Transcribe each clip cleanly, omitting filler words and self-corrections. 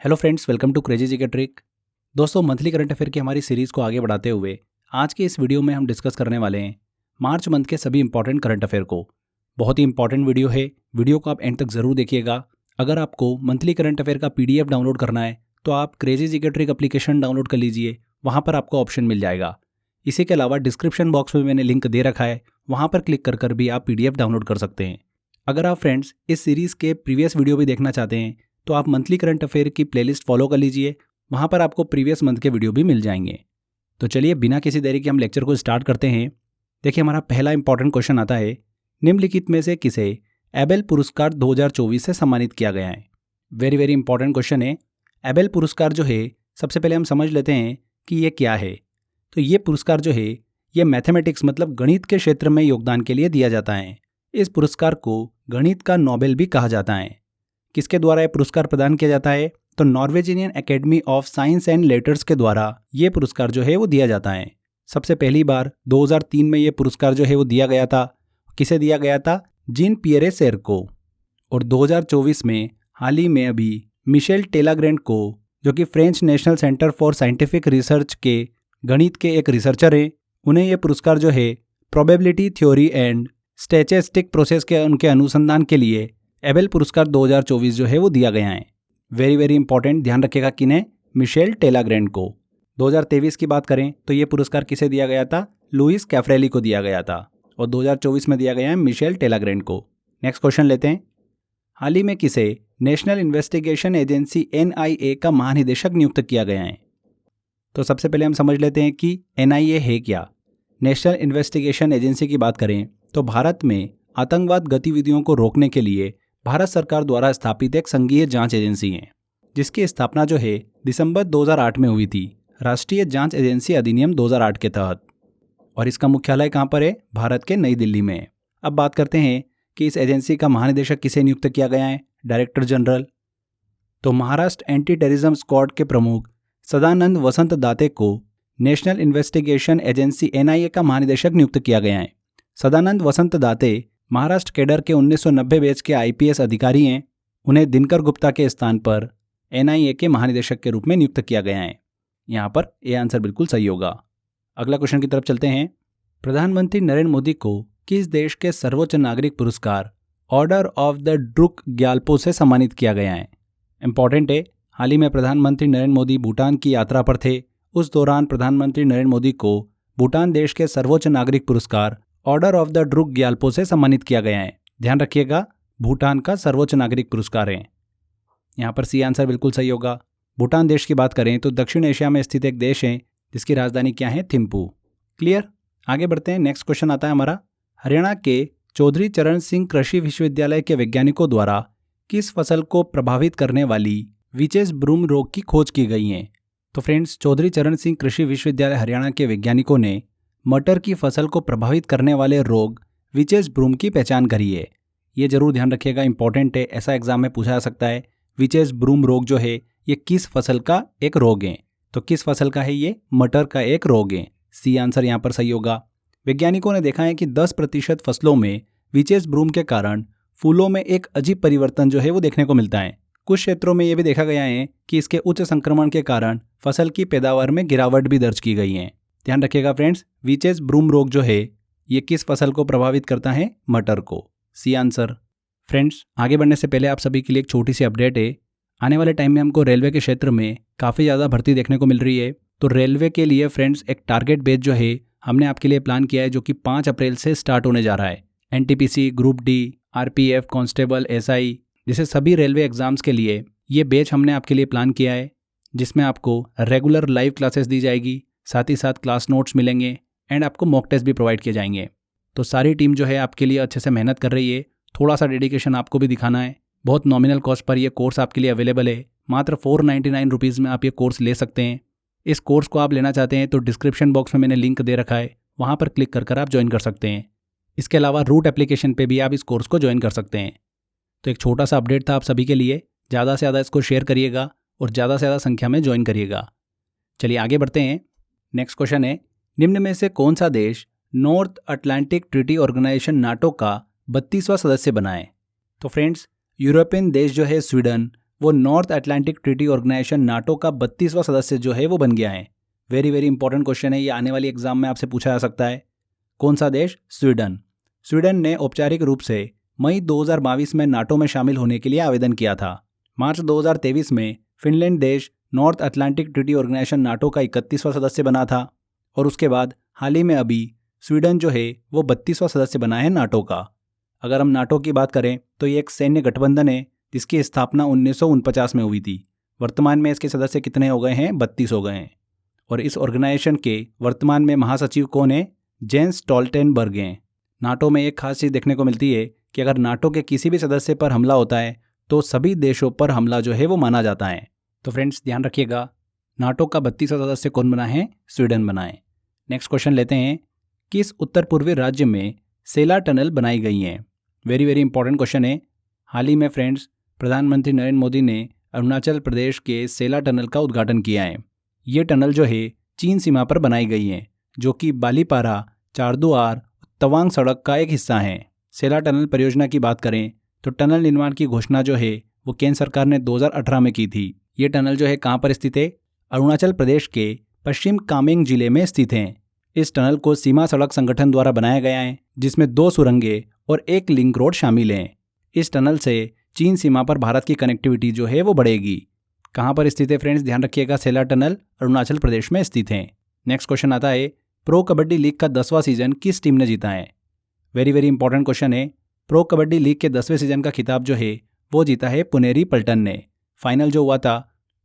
Hello friends, welcome to crazy GK trick. दोस्तों, monthly current affair की हमारी series को आगे बढ़ाते हुए आज के इस वीडियो में हम डिस्कस करने वाले हैं मार्च मंथ के सभी इंपॉर्टेंट करंट अफेयर को। बहुत ही इंपॉर्टेंट वीडियो है, वीडियो को आप एंड तक ज़रूर देखिएगा। अगर आपको मंथली करंट अफेयर का PDF डाउनलोड करना है तो आप crazy GK trick application download कर लीजिए, वहाँ पर आपको ऑप्शन मिल जाएगा। इसी के अलावा डिस्क्रिप्शन बॉक्स में मैंने लिंक दे रखा है, वहाँ पर क्लिक कर भी आप PDF डाउनलोड कर सकते हैं। अगर आप फ्रेंड्स इस सीरीज़ के प्रीवियस वीडियो भी देखना चाहते हैं तो आप मंथली करंट अफेयर की प्लेलिस्ट फॉलो कर लीजिए, वहाँ पर आपको प्रीवियस मंथ के वीडियो भी मिल जाएंगे। तो चलिए बिना किसी देरी के हम लेक्चर को स्टार्ट करते हैं। देखिए, हमारा पहला इंपॉर्टेंट क्वेश्चन आता है, निम्नलिखित में से किसे एबेल पुरस्कार 2024 से सम्मानित किया गया है। वेरी वेरी इंपॉर्टेंट क्वेश्चन है। एबेल पुरस्कार जो है, सबसे पहले हम समझ लेते हैं कि ये क्या है। तो ये पुरस्कार जो है ये मैथमेटिक्स मतलब गणित के क्षेत्र में योगदान के लिए दिया जाता है। इस पुरस्कार को गणित का नोबेल भी कहा जाता है। किसके द्वारा यह पुरस्कार प्रदान किया जाता है? तो Norwegian academy of science and letters के द्वारा ये पुरस्कार जो है वो दिया जाता है। सबसे पहली बार 2003 में ये पुरस्कार जो है वो दिया गया था। किसे दिया गया था? जीन पियरे सेर को। और 2024 में हाल ही में अभी मिशेल टेलाग्रेंट को, जो कि French national centre for scientific research के गणित के एक रिसर्चर हैं, उन्हें यह पुरस्कार जो है probability theory and statistic process के उनके अनुसंधान के लिए एबेल पुरस्कार 2024 जो है वो दिया गया है। वेरी वेरी इंपॉर्टेंट, ध्यान रखिएगा किन्हें? मिशेल टेलाग्रेंट को। 2023 की बात करें तो ये पुरस्कार किसे दिया गया था? लुइस कैफ्रेली को दिया गया था। और 2024 में दिया गया है मिशेल टेलाग्रेंट को। नेक्स्ट क्वेश्चन लेते हैं। हाल ही में किसे नेशनल इन्वेस्टिगेशन एजेंसी NIA का महानिदेशक नियुक्त किया गया है? तो सबसे पहले हम समझ लेते हैं कि NIA है क्या। नेशनल इन्वेस्टिगेशन एजेंसी की बात करें तो भारत में आतंकवाद गतिविधियों को रोकने के लिए भारत सरकार द्वारा स्थापित एक संघीय जांच एजेंसी है, जिसकी स्थापना जो है दिसंबर 2008 में हुई थी, राष्ट्रीय जांच एजेंसी अधिनियम 2008 के तहत। और इसका मुख्यालय कहाँ पर है? भारत के नई दिल्ली में। अब बात करते हैं कि इस एजेंसी का महानिदेशक किसे नियुक्त किया गया है? Director general. तो महाराष्ट्र एंटी टेररिज्म स्क्वाड के प्रमुख सदानंद वसंत दाते को नेशनल इन्वेस्टिगेशन एजेंसी NIA का महानिदेशक नियुक्त किया गया है। सदानंद वसंत दाते महाराष्ट्र कैडर के 1990 बैच के IPS अधिकारी हैं। उन्हें दिनकर गुप्ता के स्थान पर NIA के महानिदेशक के रूप में नियुक्त किया गया है। यहाँ पर ये आंसर बिल्कुल सही होगा। अगला क्वेश्चन की तरफ चलते हैं। प्रधानमंत्री नरेंद्र मोदी को किस देश के सर्वोच्च नागरिक पुरस्कार order of the Druk Gyalpo से सम्मानित किया गया है? इंपॉर्टेंट है। हाल ही में प्रधानमंत्री नरेंद्र मोदी भूटान की यात्रा पर थे। उस दौरान प्रधानमंत्री नरेंद्र मोदी को भूटान देश के सर्वोच्च नागरिक पुरस्कार order of the Druk Gyalpo से सम्मानित किया गया है। ध्यान रखिएगा, भूटान का सर्वोच्च नागरिक पुरस्कार है। यहाँ पर सी आंसर बिल्कुल सही होगा। भूटान देश की बात करें तो दक्षिण एशिया में स्थित एक देश है जिसकी राजधानी क्या है? थिम्पू। क्लियर? आगे बढ़ते हैं। नेक्स्ट क्वेश्चन आता है हमारा, हरियाणा के चौधरी चरण सिंह कृषि विश्वविद्यालय के वैज्ञानिकों द्वारा किस फसल को प्रभावित करने वाली विचेस ब्रूम रोग की खोज की गई है? तो फ्रेंड्स, चौधरी चरण सिंह कृषि विश्वविद्यालय हरियाणा के वैज्ञानिकों ने मटर की फसल को प्रभावित करने वाले रोग विचेस ब्रूम की पहचान करी है। ये जरूर ध्यान रखिएगा, इंपॉर्टेंट है, ऐसा एग्जाम में पूछा जा सकता है। विचेस ब्रूम रोग जो है ये किस फसल का एक रोग है? तो किस फसल का है ये? मटर का एक रोग है। सी आंसर यहाँ पर सही होगा। वैज्ञानिकों ने देखा है कि 10% फसलों में विचेस ब्रूम के कारण फूलों में एक अजीब परिवर्तन जो है वो देखने को मिलता है। कुछ क्षेत्रों में ये भी देखा गया है कि इसके उच्च संक्रमण के कारण फसल की पैदावार में गिरावट भी दर्ज की गई है। ध्यान रखिएगा फ्रेंड्स, विचेस ब्रूम रोग जो है ये किस फसल को प्रभावित करता है? मटर को। C answer. फ्रेंड्स, आगे बढ़ने से पहले आप सभी के लिए एक छोटी सी अपडेट है। आने वाले टाइम में हमको रेलवे के क्षेत्र में काफ़ी ज़्यादा भर्ती देखने को मिल रही है। तो रेलवे के लिए फ्रेंड्स एक टारगेट बेच जो है हमने आपके लिए प्लान किया है, जो कि 5 अप्रैल से स्टार्ट होने जा रहा है। NTPC, group D, RPF, constable, SI जैसे सभी रेलवे एग्जाम्स के लिए ये बैच हमने आपके लिए प्लान किया है, जिसमें आपको रेगुलर लाइव क्लासेस दी जाएगी, साथ ही साथ क्लास नोट्स मिलेंगे एंड आपको मॉक टेस्ट भी प्रोवाइड किए जाएंगे। तो सारी टीम जो है आपके लिए अच्छे से मेहनत कर रही है। थोड़ा सा डेडिकेशन आपको भी दिखाना है। बहुत नॉमिनल कॉस्ट पर ये कोर्स आपके लिए अवेलेबल है। मात्र 499 रुपीज़ में आप ये कोर्स ले सकते हैं। इस कोर्स को आप लेना चाहते हैं तो डिस्क्रिप्शन बॉक्स में मैंने लिंक दे रखा है, वहाँ पर क्लिक कर आप ज्वाइन कर सकते हैं। इसके अलावा रूट एप्लीकेशन पर भी आप इस कोर्स को ज्वाइन कर सकते हैं। तो एक छोटा सा अपडेट था आप सभी के लिए। ज़्यादा से ज़्यादा इसको शेयर करिएगा और ज़्यादा से ज़्यादा संख्या में ज्वाइन करिएगा। चलिए आगे बढ़ते हैं। नेक्स्ट क्वेश्चन है, निम्न में से कौन सा देश North Atlantic Treaty Organization NATO का 32वां सदस्य बना है? तो फ्रेंड्स, यूरोपियन देश जो है स्वीडन वो North Atlantic Treaty Organization NATO का 32वां सदस्य जो है वो बन गया है। वेरी वेरी इंपॉर्टेंट क्वेश्चन है, ये आने वाली एग्जाम में आपसे पूछा जा सकता है। कौन सा देश? स्वीडन। स्वीडन ने औपचारिक रूप से मई 2022 में नाटो में शामिल होने के लिए आवेदन किया था। मार्च 2023 में फिनलैंड देश North Atlantic Treaty Organization NATO का 31वां सदस्य बना था और उसके बाद हाल ही में अभी स्वीडन जो है वो 32वां सदस्य बना है नाटो का। अगर हम नाटो की बात करें तो ये एक सैन्य गठबंधन है जिसकी स्थापना 1949 में हुई थी। वर्तमान में इसके सदस्य कितने हो गए हैं? 32 हो गए हैं। और इस ऑर्गेनाइजेशन के वर्तमान में महासचिव कौन है? जेंस स्टोल्टेनबर्ग हैं। नाटो में एक खास चीज़ देखने को मिलती है कि अगर नाटो के किसी भी सदस्य पर हमला होता है तो सभी देशों पर हमला जो है वो माना जाता है। तो फ्रेंड्स ध्यान रखिएगा, नाटो का 32वां सदस्य कौन बना है? स्वीडन बना है। नेक्स्ट क्वेश्चन लेते हैं, किस उत्तर पूर्वी राज्य में सेला टनल बनाई गई है? वेरी वेरी इंपॉर्टेंट क्वेश्चन है। हाल ही में फ्रेंड्स प्रधानमंत्री नरेंद्र मोदी ने अरुणाचल प्रदेश के सेला टनल का उद्घाटन किया है। ये टनल जो है चीन सीमा पर बनाई गई है, जो कि बालीपारा चारदुआर तवांग सड़क का एक हिस्सा है। सेला टनल परियोजना की बात करें तो टनल निर्माण की घोषणा जो है वो केंद्र सरकार ने 2018 में की थी। ये टनल जो है कहाँ पर स्थित है? अरुणाचल प्रदेश के पश्चिम कामेंग जिले में स्थित है। इस टनल को सीमा सड़क संगठन द्वारा बनाया गया है, जिसमें 2 सुरंगें और 1 लिंक रोड शामिल हैं। इस टनल से चीन सीमा पर भारत की कनेक्टिविटी जो है वो बढ़ेगी। कहाँ पर स्थित है फ्रेंड्स? ध्यान रखिएगा, सेला टनल अरुणाचल प्रदेश में स्थित है। नेक्स्ट क्वेश्चन आता है, प्रो कबड्डी लीग का 10वां सीजन किस टीम ने जीता है? वेरी वेरी इंपॉर्टेंट क्वेश्चन है। प्रो कबड्डी लीग के 10वें सीजन का खिताब जो है वो जीता है पुनेरी पल्टन ने। फाइनल जो हुआ था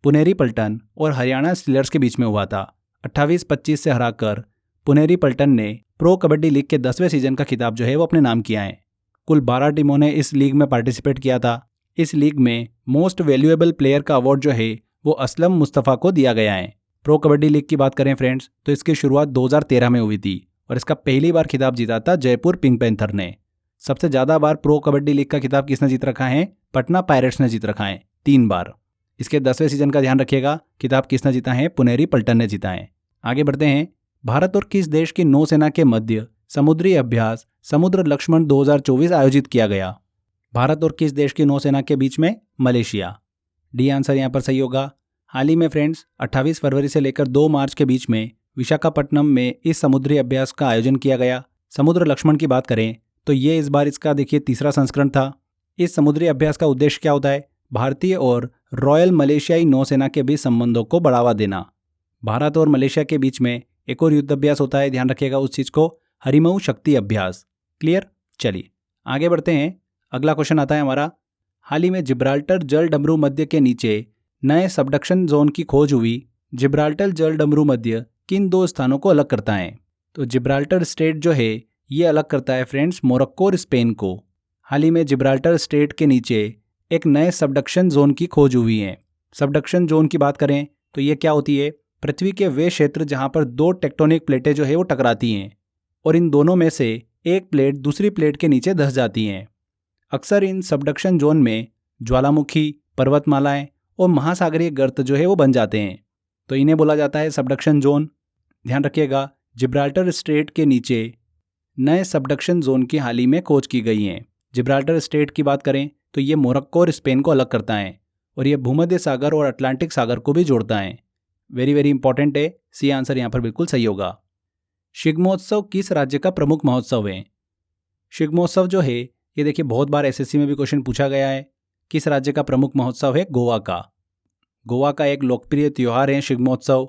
पुनेरी पल्टन और हरियाणा स्टीलर्स के बीच में हुआ था। 28-25 से हराकर पुनेरी पल्टन ने प्रो कबड्डी लीग के 10वें सीजन का खिताब जो है वो अपने नाम किया है। कुल 12 टीमों ने इस लीग में पार्टिसिपेट किया था। इस लीग में मोस्ट वैल्यूएबल प्लेयर का अवार्ड जो है वो असलम मुस्तफ़ा को दिया गया है। प्रो कबड्डी लीग की बात करें फ्रेंड्स तो इसकी शुरुआत 2013 में हुई थी और इसका पहली बार खिताब जीता था जयपुर पिंक पैंथर ने। सबसे ज़्यादा बार प्रो कबड्डी लीग का खिताब किसने जीत रखा है? पटना पायरेट्स ने जीत रखा है 3 बार। इसके 10वें सीजन का ध्यान रखिएगा, खिताब किसने जीता है? पुनेरी पल्टन ने जीता है। आगे बढ़ते हैं, भारत और किस देश की नौसेना के मध्य समुद्री अभ्यास समुद्र लक्ष्मण 2024 आयोजित किया गया? भारत और किस देश की नौसेना के बीच में? मलेशिया। डी आंसर यहाँ पर सही होगा। हाल ही में फ्रेंड्स 28 फरवरी से लेकर 2 मार्च के बीच में विशाखापट्टनम में इस समुद्री अभ्यास का आयोजन किया गया। समुद्र लक्ष्मण की बात करें तो ये इस बार इसका देखिए 3रा संस्करण था। इस समुद्री अभ्यास का उद्देश्य क्या होता है? भारतीय और रॉयल मलेशियाई नौसेना के बीच संबंधों को बढ़ावा देना। भारत और मलेशिया के बीच में एक और युद्ध अभ्यास होता है, ध्यान रखिएगा उस चीज़ को, हरिमऊ शक्ति अभ्यास। क्लियर? चलिए आगे बढ़ते हैं। अगला क्वेश्चन आता है हमारा, हाल ही में जिब्राल्टर जल डमरू मध्य के नीचे नए सबडक्शन जोन की खोज हुई। जिब्राल्टर जल डमरू मध्य किन 2 स्थानों को अलग करता है? तो जिब्राल्टर स्ट्रेट जो है ये अलग करता है फ्रेंड्स मोरक्को और स्पेन को। हाल ही में जिब्राल्टर स्ट्रेट के नीचे एक नए सबडक्शन जोन की खोज हुई है। सबडक्शन जोन की बात करें तो ये क्या होती है? पृथ्वी के वे क्षेत्र जहाँ पर 2 टेक्टोनिक प्लेटें जो है वो टकराती हैं और इन दोनों में से एक प्लेट दूसरी प्लेट के नीचे धंस जाती हैं। अक्सर इन सबडक्शन जोन में ज्वालामुखी, पर्वतमालाएं और महासागरीय गर्त जो है वो बन जाते हैं, तो इन्हें बोला जाता है सबडक्शन जोन। ध्यान रखिएगा, जिब्राल्टर स्ट्रेट के नीचे नए सबडक्शन जोन की हाल ही में खोज की गई हैं। जिब्राल्टर स्ट्रेट की बात करें तो ये मोरक्को और स्पेन को अलग करता है और ये भूमध्य सागर और अटलांटिक सागर को भी जोड़ता है। वेरी वेरी इंपॉर्टेंट है, सी आंसर यहाँ पर बिल्कुल सही होगा। शिग्मोत्सव किस राज्य का प्रमुख महोत्सव है? शिग्मोत्सव जो है ये देखिए बहुत बार एसएससी में भी क्वेश्चन पूछा गया है। किस राज्य का प्रमुख महोत्सव है? गोवा का। गोवा का एक लोकप्रिय त्यौहार है शिग्मोत्सव,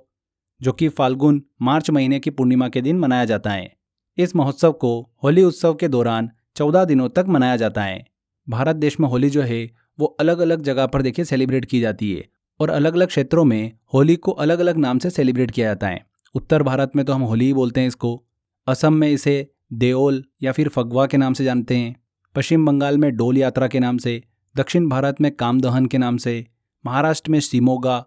जो कि फाल्गुन मार्च महीने की पूर्णिमा के दिन मनाया जाता है। इस महोत्सव को होली उत्सव के दौरान 14 दिनों तक मनाया जाता है। भारत देश में होली जो है वो अलग अलग जगह पर देखिए सेलिब्रेट की जाती है और अलग अलग क्षेत्रों में होली को अलग अलग नाम से सेलिब्रेट किया जाता है। उत्तर भारत में तो हम होली ही बोलते हैं इसको, असम में इसे देओल या फिर फगवा के नाम से जानते हैं, पश्चिम बंगाल में डोल यात्रा के नाम से, दक्षिण भारत में काम दहन के नाम से, महाराष्ट्र में सीमोगा,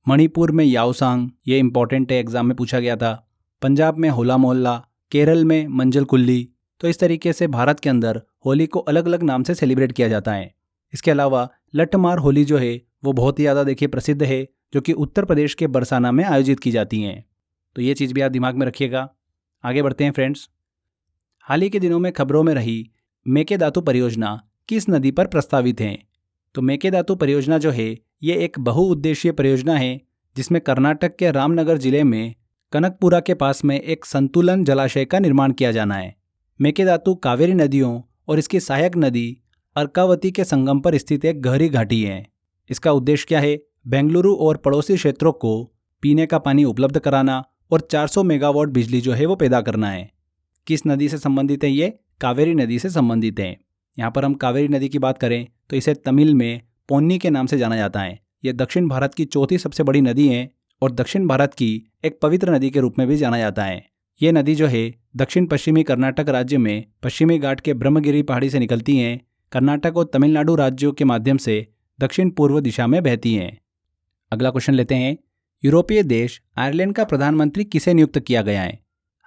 मणिपुर में याओसांग, ये इंपॉर्टेंट है एग्जाम में पूछा गया था, पंजाब में होला मोहल्ला, केरल में मंजल कुल्ली। तो इस तरीके से भारत के अंदर होली को अलग अलग नाम से सेलिब्रेट किया जाता है। इसके अलावा लट्ठमार होली जो है वो बहुत ही ज़्यादा देखिए प्रसिद्ध है, जो कि उत्तर प्रदेश के बरसाना में आयोजित की जाती हैं। तो ये चीज़ भी आप दिमाग में रखिएगा। आगे बढ़ते हैं फ्रेंड्स। हाल ही के दिनों में खबरों में रही मेकेदातु परियोजना किस नदी पर प्रस्तावित है? तो मेकेदातु परियोजना जो है ये एक बहुउद्देशीय परियोजना है जिसमें कर्नाटक के रामनगर जिले में कनकपुरा के पास में एक संतुलन जलाशय का निर्माण किया जाना है। मेकेदातु कावेरी नदियों और इसकी सहायक नदी अर्कावती के संगम पर स्थित एक गहरी घाटी है। इसका उद्देश्य क्या है? बेंगलुरु और पड़ोसी क्षेत्रों को पीने का पानी उपलब्ध कराना और 400 मेगावाट बिजली जो है वो पैदा करना है। किस नदी से संबंधित है ये? कावेरी नदी से संबंधित है। यहाँ पर हम कावेरी नदी की बात करें तो इसे तमिल में पोन्नी के नाम से जाना जाता है। यह दक्षिण भारत की चौथी सबसे बड़ी नदी है और दक्षिण भारत की एक पवित्र नदी के रूप में भी जाना जाता है। ये नदी जो है दक्षिण पश्चिमी कर्नाटक राज्य में पश्चिमी घाट के ब्रह्मगिरी पहाड़ी से निकलती हैं, कर्नाटक और तमिलनाडु राज्यों के माध्यम से दक्षिण पूर्व दिशा में बहती हैं। अगला क्वेश्चन लेते हैं। यूरोपीय देश आयरलैंड का प्रधानमंत्री किसे नियुक्त किया गया है?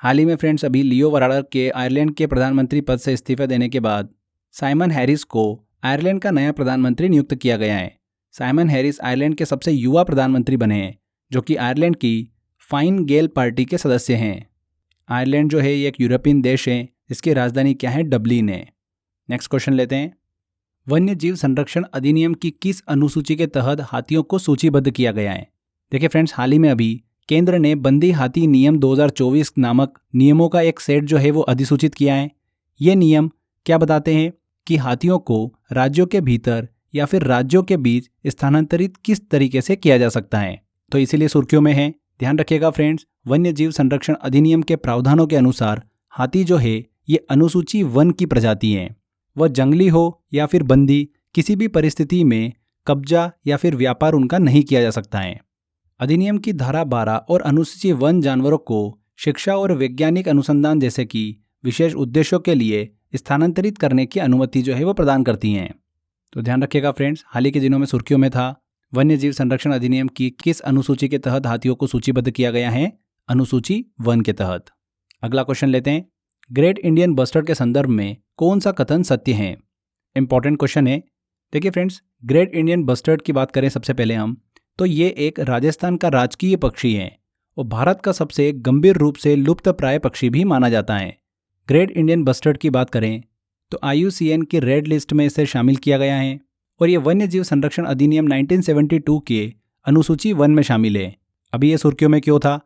हाल ही में फ्रेंड्स अभी लियो वाराडर के आयरलैंड के प्रधानमंत्री पद से इस्तीफा देने के बाद साइमन हैरिस को आयरलैंड का नया प्रधानमंत्री नियुक्त किया गया है। साइमन हैरिस आयरलैंड के सबसे युवा प्रधानमंत्री बने हैं, जो कि आयरलैंड की फाइन गेल पार्टी के सदस्य हैं। आयरलैंड जो है ये एक यूरोपियन देश है जिसकी राजधानी क्या है? डबलिन है। नेक्स्ट क्वेश्चन लेते हैं। वन्य जीव संरक्षण अधिनियम की किस अनुसूची के तहत हाथियों को सूचीबद्ध किया गया है? देखिए फ्रेंड्स, हाल ही में अभी केंद्र ने बंदी हाथी नियम 2024 नामक नियमों का एक सेट जो है वो अधिसूचित किया है। ये नियम क्या बताते हैं कि हाथियों को राज्यों के भीतर या फिर राज्यों के बीच स्थानांतरित किस तरीके से किया जा सकता है, तो इसीलिए सुर्खियों में है। ध्यान रखिएगा फ्रेंड्स, वन्य जीव संरक्षण अधिनियम के प्रावधानों के अनुसार हाथी जो है ये अनुसूची वन की प्रजाति है। वह जंगली हो या फिर बंदी, किसी भी परिस्थिति में कब्जा या फिर व्यापार उनका नहीं किया जा सकता है। अधिनियम की धारा 12 और अनुसूची वन जानवरों को शिक्षा और वैज्ञानिक अनुसंधान जैसे कि विशेष उद्देश्यों के लिए स्थानांतरित करने की अनुमति जो है वो प्रदान करती हैं। तो ध्यान रखिएगा फ्रेंड्स, हाल ही के दिनों में सुर्खियों में था वन्य जीव संरक्षण अधिनियम की किस अनुसूची के तहत हाथियों को सूचीबद्ध किया गया है? अनुसूची वन के तहत। अगला क्वेश्चन लेते हैं। ग्रेट इंडियन बस्टर्ड के संदर्भ में कौन सा कथन सत्य है? इंपॉर्टेंट क्वेश्चन है। देखिए फ्रेंड्स, ग्रेट इंडियन बस्टर्ड की बात करें सबसे पहले हम, तो ये एक राजस्थान का राजकीय पक्षी है और भारत का सबसे गंभीर रूप से लुप्त प्राय पक्षी भी माना जाता है। ग्रेट इंडियन बस्टर्ड की बात करें तो IUCN की रेड लिस्ट में इसे शामिल किया गया है और ये वन्य जीव संरक्षण अधिनियम 1972 के अनुसूची वन में शामिल है। अभी ये सुर्खियों में क्यों था?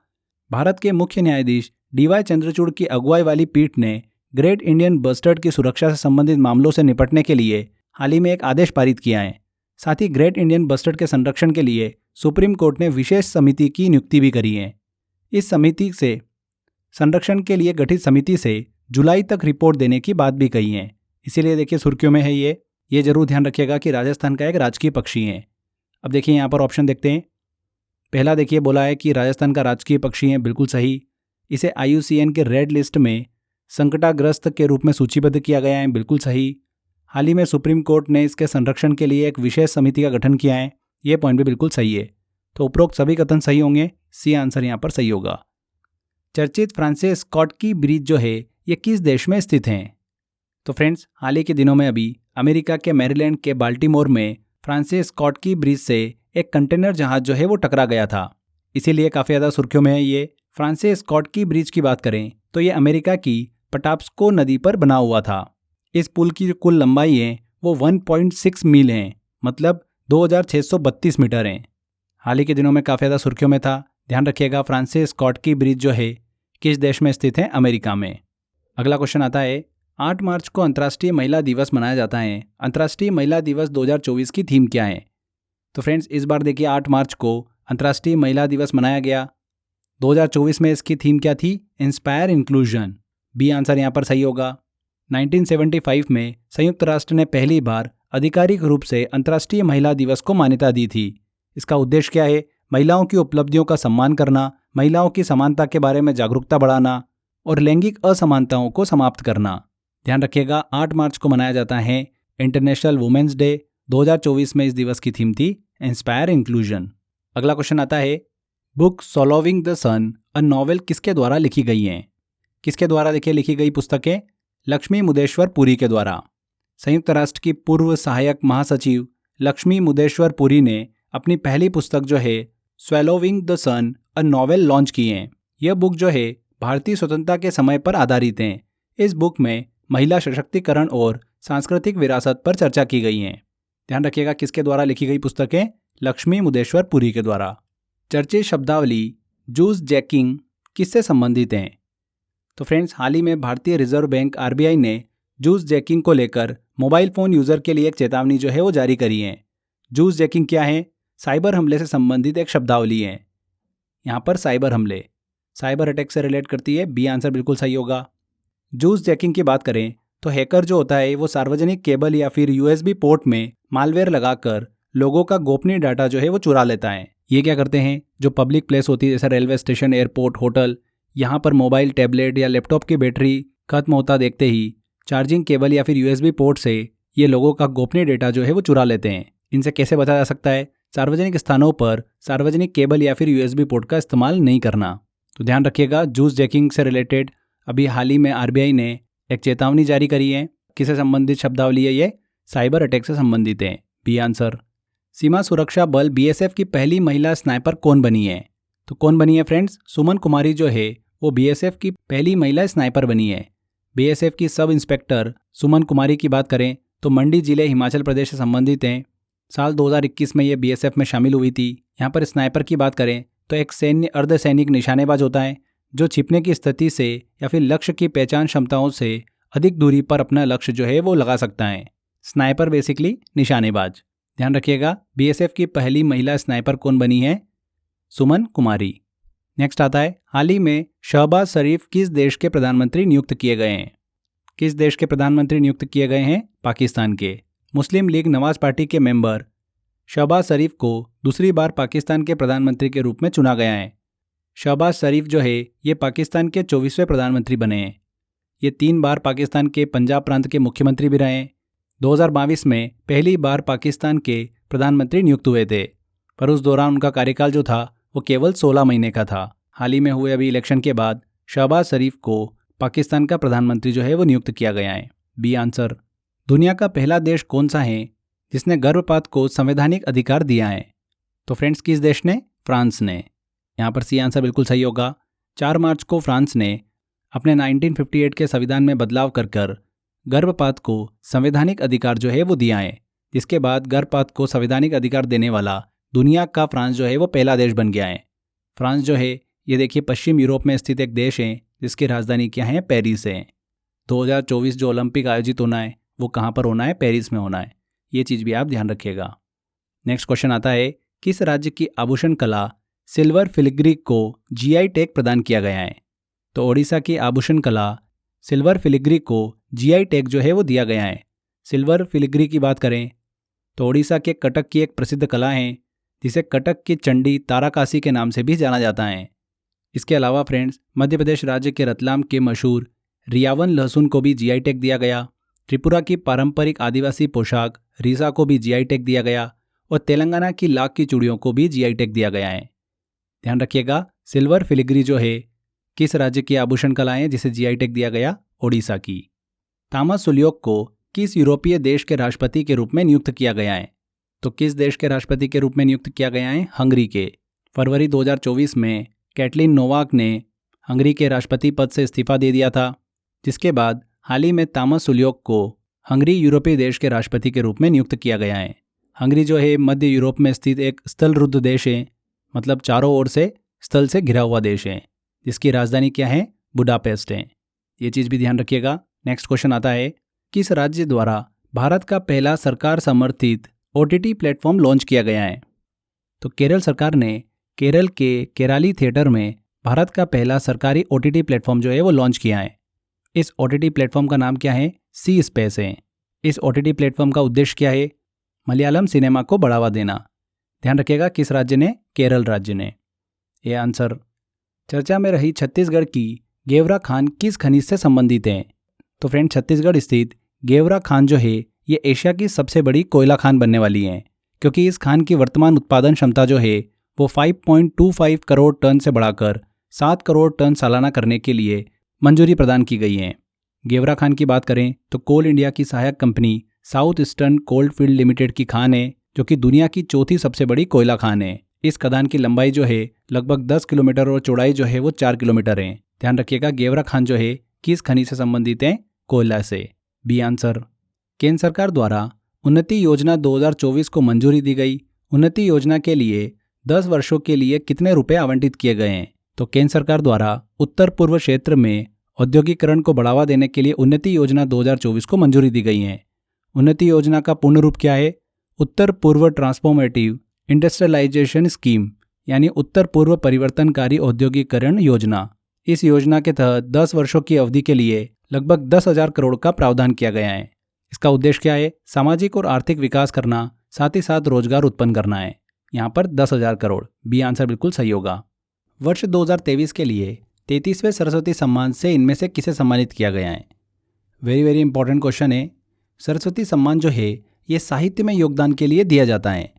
भारत के मुख्य न्यायाधीश DY चंद्रचूड़ की अगुवाई वाली पीठ ने ग्रेट इंडियन बस्टर्ड की सुरक्षा से संबंधित मामलों से निपटने के लिए हाल ही में एक आदेश पारित किया है। साथ ही ग्रेट इंडियन बस्टर्ड के संरक्षण के लिए सुप्रीम कोर्ट ने विशेष समिति की नियुक्ति भी करी है। इस समिति से संरक्षण के लिए गठित समिति से जुलाई तक रिपोर्ट देने की बात भी कही है। इसीलिए देखिए सुर्खियों में है ये जरूर ध्यान रखिएगा कि राजस्थान का एक राजकीय पक्षी है। अब देखिए यहाँ पर ऑप्शन देखते हैं। पहला देखिए बोला है कि राजस्थान का राजकीय पक्षी है, बिल्कुल सही। इसे IUCN के रेड लिस्ट में संकटाग्रस्त के रूप में सूचीबद्ध किया गया है, बिल्कुल सही। हाल ही में सुप्रीम कोर्ट ने इसके संरक्षण के लिए एक विशेष समिति का गठन किया है, ये पॉइंट भी बिल्कुल सही है। तो उपरोक्त सभी कथन सही होंगे, सी आंसर यहाँ पर सही होगा। चर्चित फ्रांसिस स्कॉट की ब्रिज जो है ये किस देश में स्थित हैं? तो फ्रेंड्स, हाल ही के दिनों में अभी अमेरिका के मैरीलैंड के बाल्टीमोर में फ्रांसिस स्कॉट की ब्रिज से एक कंटेनर जहाज जो है वो टकरा गया था, इसीलिए काफ़ी ज़्यादा सुर्खियों में है ये। फ्रांसिस स्कॉट की ब्रिज की बात करें तो ये अमेरिका की पटाप्सको नदी पर बना हुआ था। इस पुल की कुल लंबाई है वो 1.6 मील है, मतलब 2632 मीटर है। हाल ही के दिनों में काफ़ी ज़्यादा सुर्खियों में था। ध्यान रखिएगा, फ्रांसिस स्कॉट की ब्रिज जो है किस देश में स्थित है? अमेरिका में। अगला क्वेश्चन आता है। 8 मार्च को अंतर्राष्ट्रीय महिला दिवस मनाया जाता है। अंतर्राष्ट्रीय महिला दिवस 2024 की थीम क्या है? तो फ्रेंड्स, इस बार देखिए 8 मार्च को अंतर्राष्ट्रीय महिला दिवस मनाया गया। 2024 में इसकी थीम क्या थी? Inspire inclusion. बी आंसर यहाँ पर सही होगा। 1975 में संयुक्त राष्ट्र ने पहली बार आधिकारिक रूप से अंतर्राष्ट्रीय महिला दिवस को मान्यता दी थी। इसका उद्देश्य क्या है? महिलाओं की उपलब्धियों का सम्मान करना, महिलाओं की समानता के बारे में जागरूकता बढ़ाना और लैंगिक असमानताओं को समाप्त करना। ध्यान रखिएगा, 8 मार्च को मनाया जाता है इंटरनेशनल वुमेन्स डे। 2024 में इस दिवस की थीम थी इंस्पायर इंक्लूजन। अगला क्वेश्चन आता है। Book solving the sun a novel किसके द्वारा लिखी गई है? किसके द्वारा देखिए लिखी गई पुस्तकें? लक्ष्मी मुदेश्वर पुरी के द्वारा। संयुक्त राष्ट्र की पूर्व सहायक महासचिव लक्ष्मी मुदेश्वर पुरी ने अपनी पहली पुस्तक जो है swallowing the sun a novel launch की है। यह बुक जो है भारतीय स्वतंत्रता के समय पर आधारित है। इस बुक में महिला सशक्तिकरण और सांस्कृतिक विरासत पर चर्चा की गई है। ध्यान रखिएगा, किसके द्वारा लिखी गई पुस्तकें? लक्ष्मी मुदेश्वर पुरी के द्वारा। चर्चित शब्दावली जूस जैकिंग किससे संबंधित हैं? तो फ्रेंड्स, हाल ही में भारतीय रिजर्व बैंक आरबीआई ने जूस जैकिंग को लेकर मोबाइल फ़ोन यूज़र के लिए एक चेतावनी जो है वो जारी करी है। जूस जैकिंग क्या है? साइबर हमले से संबंधित एक शब्दावली है। यहाँ पर साइबर हमले, साइबर अटैक से रिलेट करती है। बी आंसर बिल्कुल सही होगा। जूस जैकिंग की बात करें तो हैकर जो होता है वो सार्वजनिक केबल या फिर यूएसबी पोर्ट में मालवेयर लगाकर लोगों का गोपनीय डाटा जो है वो चुरा लेता है। ये क्या करते हैं, जो पब्लिक प्लेस होती है जैसे रेलवे स्टेशन, एयरपोर्ट, होटल, यहाँ पर मोबाइल, टैबलेट या लैपटॉप की बैटरी खत्म होता देखते ही चार्जिंग केबल या फिर यूएसबी पोर्ट से ये लोगों का गोपनीय डेटा जो है वो चुरा लेते हैं। इनसे कैसे बचा जा सकता है? सार्वजनिक स्थानों पर सार्वजनिक केबल या फिर यूएसबी पोर्ट का इस्तेमाल नहीं करना। तो ध्यान रखिएगा, जूस जैकिंग से रिलेटेड अभी हाल ही में आरबीआई ने एक चेतावनी जारी करी है। किससे संबंधित शब्दावली है ये? साइबर अटैक से संबंधित है। B answer. सीमा सुरक्षा बल बीएसएफ की पहली महिला स्नाइपर कौन बनी है? तो कौन बनी है फ्रेंड्स? सुमन कुमारी जो है वो बीएसएफ की पहली महिला स्नाइपर बनी है। बीएसएफ की सब इंस्पेक्टर सुमन कुमारी की बात करें तो मंडी जिले हिमाचल प्रदेश से संबंधित हैं। साल 2021 में ये बीएसएफ में शामिल हुई थी। यहाँ पर स्नाइपर की बात करें तो एक सैन्य अर्धसैनिक निशानेबाज होता है जो छिपने की स्थिति से या फिर लक्ष्य की पहचान क्षमताओं से अधिक दूरी पर अपना लक्ष्य जो है वो लगा सकता है। स्नाइपर बेसिकली निशानेबाज। ध्यान रखिएगा, बीएसएफ की पहली महिला स्नाइपर कौन बनी है? सुमन कुमारी। नेक्स्ट आता है, हाल ही में शहबाज शरीफ किस देश के प्रधानमंत्री नियुक्त किए गए हैं? किस देश के प्रधानमंत्री नियुक्त किए गए हैं? पाकिस्तान के। मुस्लिम लीग नवाज पार्टी के मेंबर शहबाज शरीफ को दूसरी बार पाकिस्तान के प्रधानमंत्री के रूप में चुना गया है। शहबाज शरीफ जो है ये पाकिस्तान के 24वें प्रधानमंत्री बने हैं। ये 3 बार पाकिस्तान के पंजाब प्रांत के मुख्यमंत्री भी रहे हैं। 2022 में पहली बार पाकिस्तान के प्रधानमंत्री नियुक्त हुए थे, पर उस दौरान उनका कार्यकाल जो था वो केवल 16 महीने का था। हाल ही में हुए अभी इलेक्शन के बाद शहबाज शरीफ को पाकिस्तान का प्रधानमंत्री जो है वो नियुक्त किया गया है। B answer. दुनिया का पहला देश कौन सा है जिसने गर्भपात को संवैधानिक अधिकार दिया है? तो फ्रेंड्स, किस देश ने? फ्रांस ने। यहाँ पर सी आंसर बिल्कुल सही होगा। 4 मार्च को फ्रांस ने अपने 1958 के संविधान में बदलाव कर गर्भपात को संवैधानिक अधिकार जो है वो दिया है, जिसके बाद गर्भपात को संवैधानिक अधिकार देने वाला दुनिया का फ्रांस जो है वो पहला देश बन गया है। फ्रांस जो है ये देखिए पश्चिम यूरोप में स्थित एक देश है जिसकी राजधानी क्या है? पेरिस है। 2024 जो ओलंपिक आयोजित होना है वो कहाँ पर होना है? पेरिस में होना है। ये चीज़ भी आप ध्यान रखिएगा। नेक्स्ट क्वेश्चन आता है, किस राज्य की आभूषण कला सिल्वर फिलिग्री को जीआई टैग प्रदान किया गया है? तो ओडिशा की आभूषण कला सिल्वर फिलिग्री को जीआई टैग जो है वो दिया गया है। सिल्वर फिलिग्री की बात करें तो ओडिशा के कटक की एक प्रसिद्ध कला है जिसे कटक की चंडी ताराकासी के नाम से भी जाना जाता है। इसके अलावा फ्रेंड्स, मध्य प्रदेश राज्य के रतलाम के मशहूर रियावन लहसुन को भी जीआई टैग दिया गया। त्रिपुरा की पारंपरिक आदिवासी पोशाक रीसा को भी जीआई टैग दिया गया और तेलंगाना की लाख की चूड़ियों को भी जीआई टैग दिया गया है। ध्यान रखिएगा, सिल्वर फिलिग्री जो है किस राज्य की आभूषण कला है जिसे जीआई टैग दिया गया? ओडिशा की। थॉमस सुलियोक को किस यूरोपीय देश के राष्ट्रपति के रूप में नियुक्त किया गया है? तो किस देश के राष्ट्रपति के रूप में नियुक्त किया गया है? हंगरी के। फरवरी 2024 में कैटलिन नोवाक ने हंगरी के राष्ट्रपति पद से इस्तीफा दे दिया था, जिसके बाद हाल ही में थॉमस सुलियोक को हंगरी यूरोपीय देश के राष्ट्रपति के रूप में नियुक्त किया गया है। हंगरी जो है मध्य यूरोप में स्थित एक स्थलरुद्ध देश है, मतलब चारों ओर से स्थल से घिरा हुआ देश है, जिसकी राजधानी क्या है? बुडापेस्ट है। ये चीज़ भी ध्यान रखिएगा। नेक्स्ट क्वेश्चन आता है, किस राज्य द्वारा भारत का पहला सरकार समर्थित ओटीटी प्लेटफॉर्म लॉन्च किया गया है? तो केरल सरकार ने केरल के केराली थिएटर में भारत का पहला सरकारी ओटीटी प्लेटफॉर्म जो है वो लॉन्च किया है। इस ओटीटी प्लेटफॉर्म का नाम क्या है? सी स्पेस है। इस ओटीटी प्लेटफॉर्म का उद्देश्य क्या है? मलयालम सिनेमा को बढ़ावा देना। ध्यान रखिएगा, किस राज्य ने? केरल राज्य ने। ये आंसर। चर्चा में रही छत्तीसगढ़ की गेवरा खान किस खनिज से संबंधित है? तो फ्रेंड, छत्तीसगढ़ स्थित गेवरा खान जो है ये एशिया की सबसे बड़ी कोयला खान बनने वाली है, क्योंकि इस खान की वर्तमान उत्पादन क्षमता जो है वो 5.25 करोड़ टन से बढ़ाकर 7 करोड़ टन सालाना करने के लिए मंजूरी प्रदान की गई है। गेवरा खान की बात करें तो कोल इंडिया की सहायक company south eastern cold field limited की खान है, जो कि दुनिया की चौथी सबसे बड़ी कोयला खान है। इस खदान की लंबाई जो है लगभग 10 किलोमीटर और चौड़ाई जो है वो 4 किलोमीटर है। ध्यान रखिएगा, गेवरा खान जो है किस खनिज से संबंधित है? कोयला से। B answer. केंद्र सरकार द्वारा उन्नति योजना 2024 को मंजूरी दी गई। उन्नति योजना के लिए 10 वर्षों के लिए कितने रुपए आवंटित किए गए हैं? तो केंद्र सरकार द्वारा उत्तर पूर्व क्षेत्र में औद्योगिकरण को बढ़ावा देने के लिए उन्नति योजना 2024 को मंजूरी दी गई है। उन्नति योजना का पूर्ण रूप क्या है? उत्तर पूर्व ट्रांसफॉर्मेटिव इंडस्ट्रियलाइजेशन स्कीम, यानी उत्तर पूर्व परिवर्तनकारी औद्योगिकरण योजना। इस योजना के तहत 10 वर्षों की अवधि के लिए लगभग 10,000 करोड़ का प्रावधान किया गया है। इसका उद्देश्य क्या है? सामाजिक और आर्थिक विकास करना, साथ ही साथ रोजगार उत्पन्न करना है। यहाँ पर 10,000 करोड़, बी आंसर बिल्कुल सही होगा। वर्ष 2023 के लिए 33वें सरस्वती सम्मान से इनमें से किसे सम्मानित किया गया है? वेरी वेरी इंपॉर्टेंट क्वेश्चन है। सरस्वती सम्मान जो है ये साहित्य में योगदान के लिए दिया जाता है।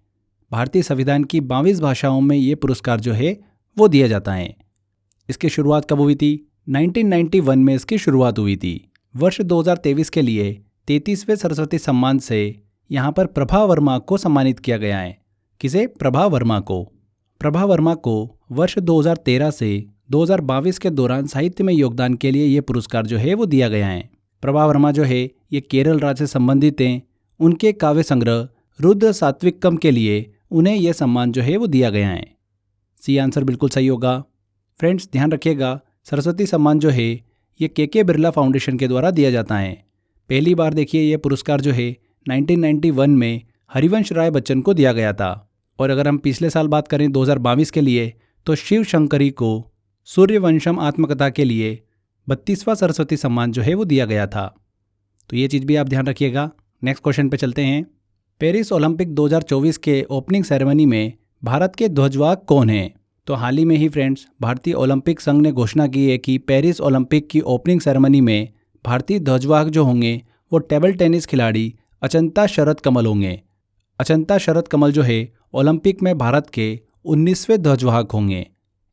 भारतीय संविधान की 22 भाषाओं में ये पुरस्कार जो है वो दिया जाता है। इसकी शुरुआत कब हुई थी? 1991 में इसकी शुरुआत हुई थी। वर्ष 2023 के लिए 33वें सरस्वती सम्मान से यहाँ पर प्रभा वर्मा को सम्मानित किया गया है। किसे? प्रभा वर्मा को। प्रभा वर्मा को वर्ष 2013 से 2022 के दौरान साहित्य में योगदान के लिए ये पुरस्कार जो है वो दिया गया है। प्रभा वर्मा जो है ये केरल राज्य से संबंधित हैं। उनके काव्य संग्रह रुद्र सात्विकम के लिए उन्हें यह सम्मान जो है वो दिया गया है। सी आंसर बिल्कुल सही होगा। फ्रेंड्स ध्यान रखिएगा, सरस्वती सम्मान जो है ये के बिरला फाउंडेशन के द्वारा दिया जाता है। पहली बार देखिए ये पुरस्कार जो है 1991 में हरिवंश राय बच्चन को दिया गया था। और अगर हम पिछले साल बात करें 2022 के लिए तो शिव शंकरी को सूर्यवंशम आत्मकथा के लिए 32वां सरस्वती सम्मान जो है वो दिया गया था। तो ये चीज़ भी आप ध्यान रखिएगा। नेक्स्ट क्वेश्चन पे चलते हैं। पेरिस ओलंपिक 2024 के ओपनिंग सेरेमनी में भारत के ध्वजवाहक कौन हैं? तो हाल ही में ही फ्रेंड्स भारतीय ओलंपिक संघ ने घोषणा की है कि पेरिस ओलंपिक की ओपनिंग सेरेमनी में भारतीय ध्वजवाहक जो होंगे वो टेबल टेनिस खिलाड़ी अचंता शरद कमल होंगे। अचंता शरद कमल जो है ओलंपिक में भारत के 19वें ध्वजवाहक होंगे।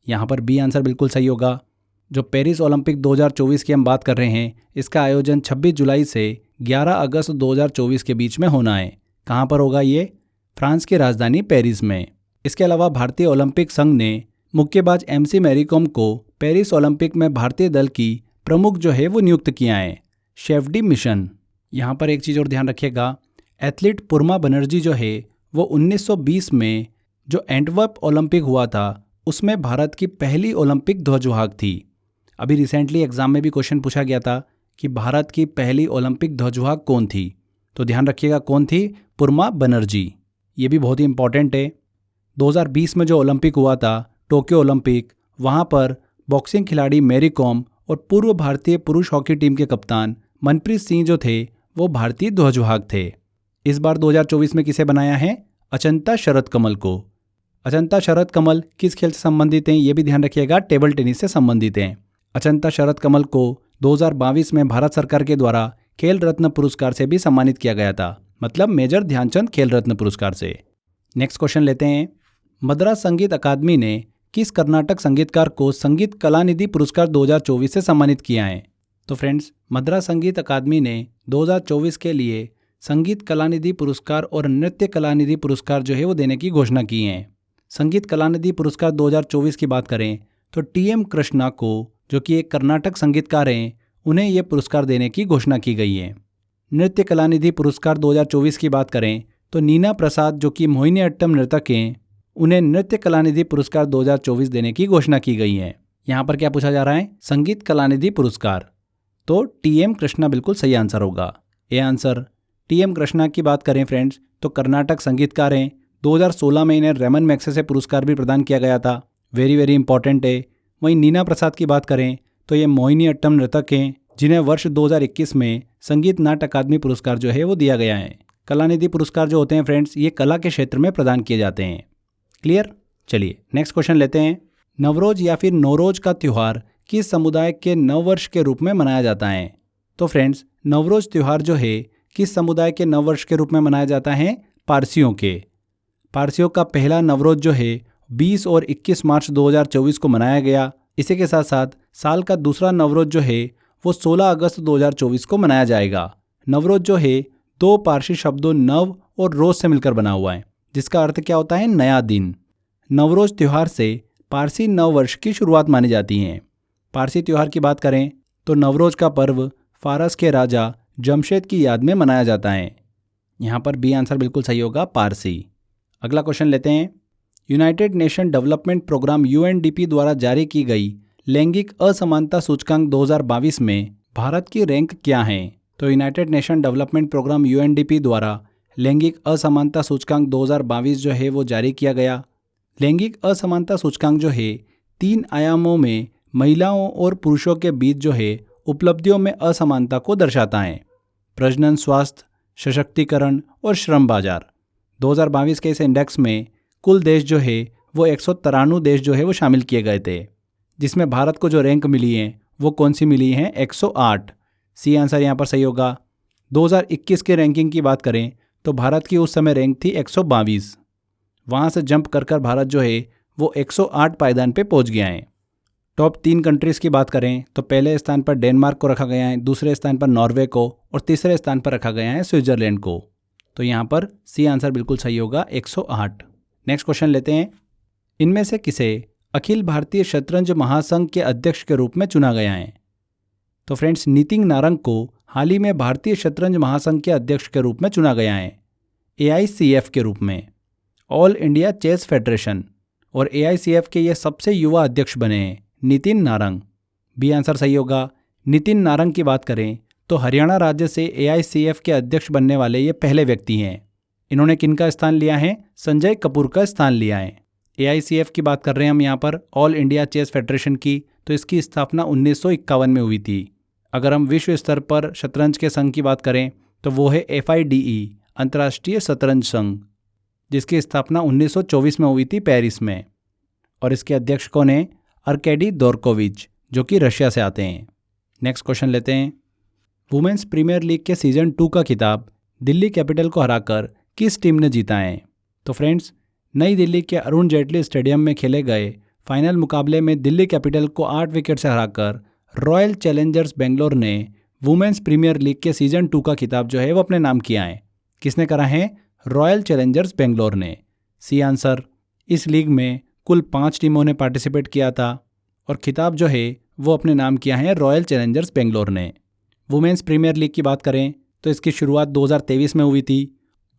यहाँ पर बी आंसर बिल्कुल सही होगा। जो पेरिस ओलंपिक 2024 की हम बात कर रहे हैं इसका आयोजन 26 जुलाई से 11 अगस्त 2024 के बीच में होना है। कहाँ पर होगा ये? फ्रांस की राजधानी पेरिस में। इसके अलावा भारतीय ओलंपिक संघ ने मुक्केबाज MC मैरी कॉम को पेरिस ओलंपिक में भारतीय दल की प्रमुख जो है वो नियुक्त किया है। शेफडी मिशन। यहाँ पर एक चीज़ और ध्यान रखिएगा, एथलीट पुरमा बनर्जी जो है वो 1920 में जो एंटवर्प ओलंपिक हुआ था उसमें भारत की पहली ओलंपिक ध्वजवाहक थी। अभी रिसेंटली एग्जाम में भी क्वेश्चन पूछा गया था कि भारत की पहली ओलंपिक ध्वजवाहक कौन थी, तो ध्यान रखिएगा कौन थी? पुरमा बनर्जी। ये भी बहुत ही इंपॉर्टेंट है। 2020 में जो ओलंपिक हुआ था टोक्यो ओलंपिक, वहाँ पर बॉक्सिंग खिलाड़ी मैरी कॉम और पूर्व भारतीय पुरुष हॉकी टीम के कप्तान मनप्रीत सिंह जो थे वो भारतीय ध्वजवाहक थे। इस बार 2024 में किसे बनाया है? अचंता शरद कमल को। अचंता शरद कमल किस खेल से संबंधित हैं ये भी ध्यान रखिएगा, टेबल टेनिस से संबंधित हैं। अचंता शरद कमल को 2022 में भारत सरकार के द्वारा खेल रत्न पुरस्कार से भी सम्मानित किया गया था, मतलब मेजर ध्यानचंद खेल रत्न पुरस्कार से। नेक्स्ट क्वेश्चन लेते हैं। मद्रास संगीत अकादमी ने किस कर्नाटक संगीतकार को संगीत कलानिधि पुरस्कार 2024 से सम्मानित किया है? तो फ्रेंड्स मद्रास संगीत अकादमी ने 2024 के लिए संगीत कलानिधि पुरस्कार और नृत्य कलानिधि पुरस्कार जो है वो देने की घोषणा की है। संगीत कलानिधि पुरस्कार 2024 की बात करें तो TM कृष्णा को, जो कि एक कर्नाटक संगीतकार हैं, उन्हें ये पुरस्कार देने की घोषणा की गई है। नृत्य कलानिधि पुरस्कार 2024 की बात करें तो नीना प्रसाद, जो कि मोहिनीअट्टम नर्तक हैं, उन्हें नृत्य कलानिधि पुरस्कार 2024 देने की घोषणा की गई है। यहाँ पर क्या पूछा जा रहा है? संगीत कलानिधि पुरस्कार। तो TM कृष्णा बिल्कुल सही आंसर होगा, ए आंसर। TM कृष्णा की बात करें फ्रेंड्स तो कर्नाटक संगीतकार हैं। 2016 में इन्हें रेमन मैग्सेसे पुरस्कार भी प्रदान किया गया था, वेरी वेरी इंपॉर्टेंट है। वहीं नीना प्रसाद की बात करें तो ये मोहिनीअट्टम नर्तक हैं जिन्हें वर्ष 2021 में संगीत नाट्य अकादमी पुरस्कार जो है वो दिया गया है। कलानिधि पुरस्कार जो होते हैं फ्रेंड्स ये कला के क्षेत्र में प्रदान किए जाते हैं। क्लियर? चलिए नेक्स्ट क्वेश्चन लेते हैं। नवरोज या फिर नौरोज का त्यौहार किस समुदाय के नववर्ष के रूप में मनाया जाता है? तो फ्रेंड्स नवरोज त्यौहार जो है किस समुदाय के नववर्ष के रूप में मनाया जाता है? पारसियों के। पारसियों का पहला नवरोज जो है 20 और 21 मार्च 2024 को मनाया गया। इसी के साथ साथ साल का दूसरा नवरोज जो है वो 16 अगस्त 2024 को मनाया जाएगा। नवरोज जो है दो पारसी शब्दों नव और रोज से मिलकर बना हुआ है, जिसका अर्थ क्या होता है? नया दिन। नवरोज त्यौहार से पारसी नव वर्ष की शुरुआत मानी जाती है। पारसी त्यौहार की बात करें तो नवरोज का पर्व फारस के राजा जमशेद की याद में मनाया जाता है। यहाँ पर बी आंसर बिल्कुल सही होगा, पारसी। अगला क्वेश्चन लेते हैं। United Nation Development Programme UNDP द्वारा जारी की गई लैंगिक असमानता सूचकांक 2022 में भारत की रैंक क्या है? तो United Nation Development Programme UNDP द्वारा लैंगिक असमानता सूचकांक 2022 जो है वो जारी किया गया। लैंगिक असमानता सूचकांक जो है 3 आयामों में महिलाओं और पुरुषों के बीच जो है उपलब्धियों में असमानता को दर्शाता है। प्रजनन, स्वास्थ्य, सशक्तिकरण और श्रम बाजार। 2022 के इस इंडेक्स में कुल देश जो है वो 193 देश जो है वो शामिल किए गए थे, जिसमें भारत को जो रैंक मिली है वो कौन सी मिली है? 108। सी आंसर यहाँ पर सही होगा। 2021 के रैंकिंग की बात करें तो भारत की उस समय रैंक थी 122। वहाँ से जंप कर भारत जो है वो 108 पायदान पे पहुँच गया है। टॉप 3 कंट्रीज़ की बात करें तो पहले स्थान पर डेनमार्क को रखा गया है, दूसरे स्थान पर नॉर्वे को और तीसरे स्थान पर रखा गया है स्विट्जरलैंड को। तो यहाँ पर सी आंसर बिल्कुल सही होगा, 108। नेक्स्ट क्वेश्चन लेते हैं। इनमें से किसे अखिल भारतीय शतरंज महासंघ के अध्यक्ष के रूप में चुना गया है? तो फ्रेंड्स, नितिन नारंग को हाल ही में भारतीय शतरंज महासंघ के अध्यक्ष के रूप में चुना गया है, AICF के रूप में, ऑल इंडिया चेस फेडरेशन। और AICF के ये सबसे युवा अध्यक्ष बने हैं, नितिन नारंग। बी आंसर सही होगा। नितिन नारंग की बात करें तो हरियाणा राज्य से AICF के अध्यक्ष बनने वाले ये पहले व्यक्ति हैं। इन्होंने किनका स्थान लिया है? संजय कपूर का स्थान लिया है। AICF की बात कर रहे हैं हम यहाँ पर, ऑल इंडिया चेस फेडरेशन की, तो इसकी स्थापना 1951 में हुई थी। अगर हम विश्व स्तर पर शतरंज के संघ की बात करें तो वो है FIDE, अंतर्राष्ट्रीय शतरंज संघ, जिसकी स्थापना 1924 में हुई थी पेरिस में। और इसके अध्यक्ष कौन है? अर्केडी दोरकोविच, जो कि रशिया से आते हैं। नेक्स्ट क्वेश्चन लेते हैं। वुमेन्स प्रीमियर लीग के सीजन 2 का खिताब दिल्ली कैपिटल को हराकर किस टीम ने जीता है? तो फ्रेंड्स, नई दिल्ली के अरुण जेटली स्टेडियम में खेले गए फाइनल मुकाबले में दिल्ली कैपिटल को 8 विकेट से हराकर रॉयल चैलेंजर्स बेंगलोर ने वुमेन्स प्रीमियर लीग के सीजन 2 का खिताब जो है वो अपने नाम किया है। किसने करा है? रॉयल चैलेंजर्स बेंगलोर ने। C answer. इस लीग में कुल 5 टीमों ने पार्टिसिपेट किया था और खिताब जो है वो अपने नाम किया है रॉयल चैलेंजर्स बेंगलोर ने। वुमेन्स प्रीमियर लीग की बात करें तो इसकी शुरुआत 2023 में हुई थी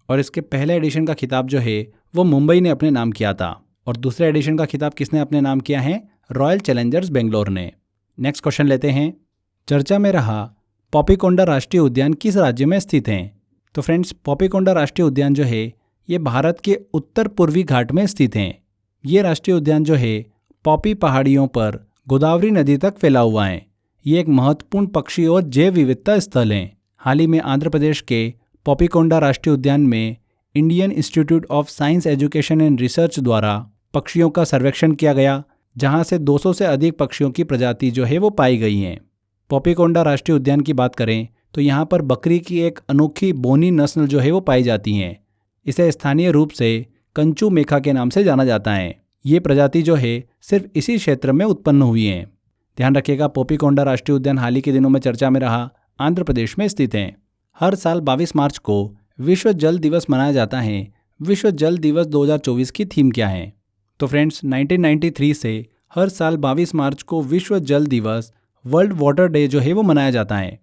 और इसके पहले एडिशन का खिताब जो है वो मुंबई ने अपने नाम किया था और दूसरे एडिशन का खिताब किसने अपने नाम किया है? रॉयल चैलेंजर्स बेंगलोर ने। नेक्स्ट क्वेश्चन लेते हैं। चर्चा में रहा पॉपीकोंडा राष्ट्रीय उद्यान किस राज्य में स्थित है? तो फ्रेंड्स, पॉपीकोंडा राष्ट्रीय उद्यान जो है ये भारत के उत्तर पूर्वी घाट में स्थित है। ये राष्ट्रीय उद्यान जो है पॉपी पहाड़ियों पर गोदावरी नदी तक फैला हुआ है। ये एक महत्वपूर्ण पक्षी और जैव विविधता स्थल है। हाल ही में आंध्र प्रदेश के पॉपीकोंडा राष्ट्रीय उद्यान में Indian institute of science education and research द्वारा पक्षियों का सर्वेक्षण किया गया, जहां से 200 से अधिक पक्षियों की प्रजाति जो है वो पाई गई हैं। पॉपीकोंडा राष्ट्रीय उद्यान की बात करें तो यहाँ पर बकरी की एक अनोखी बोनी नस्ल जो है वो पाई जाती हैं। इसे स्थानीय रूप से कंचू मेखा के नाम से जाना जाता है। ये प्रजाति जो है सिर्फ इसी क्षेत्र में उत्पन्न हुई है। ध्यान रखिएगा, पॉपीकोंडा राष्ट्रीय उद्यान हाल ही के दिनों में चर्चा में रहा, आंध्र प्रदेश में स्थित है। हर साल 22 मार्च को विश्व जल दिवस मनाया जाता है। विश्व जल दिवस 2024 की थीम क्या है? तो फ्रेंड्स, 1993 से हर साल 22 मार्च को विश्व जल दिवस, वर्ल्ड वाटर डे जो है वो मनाया जाता है।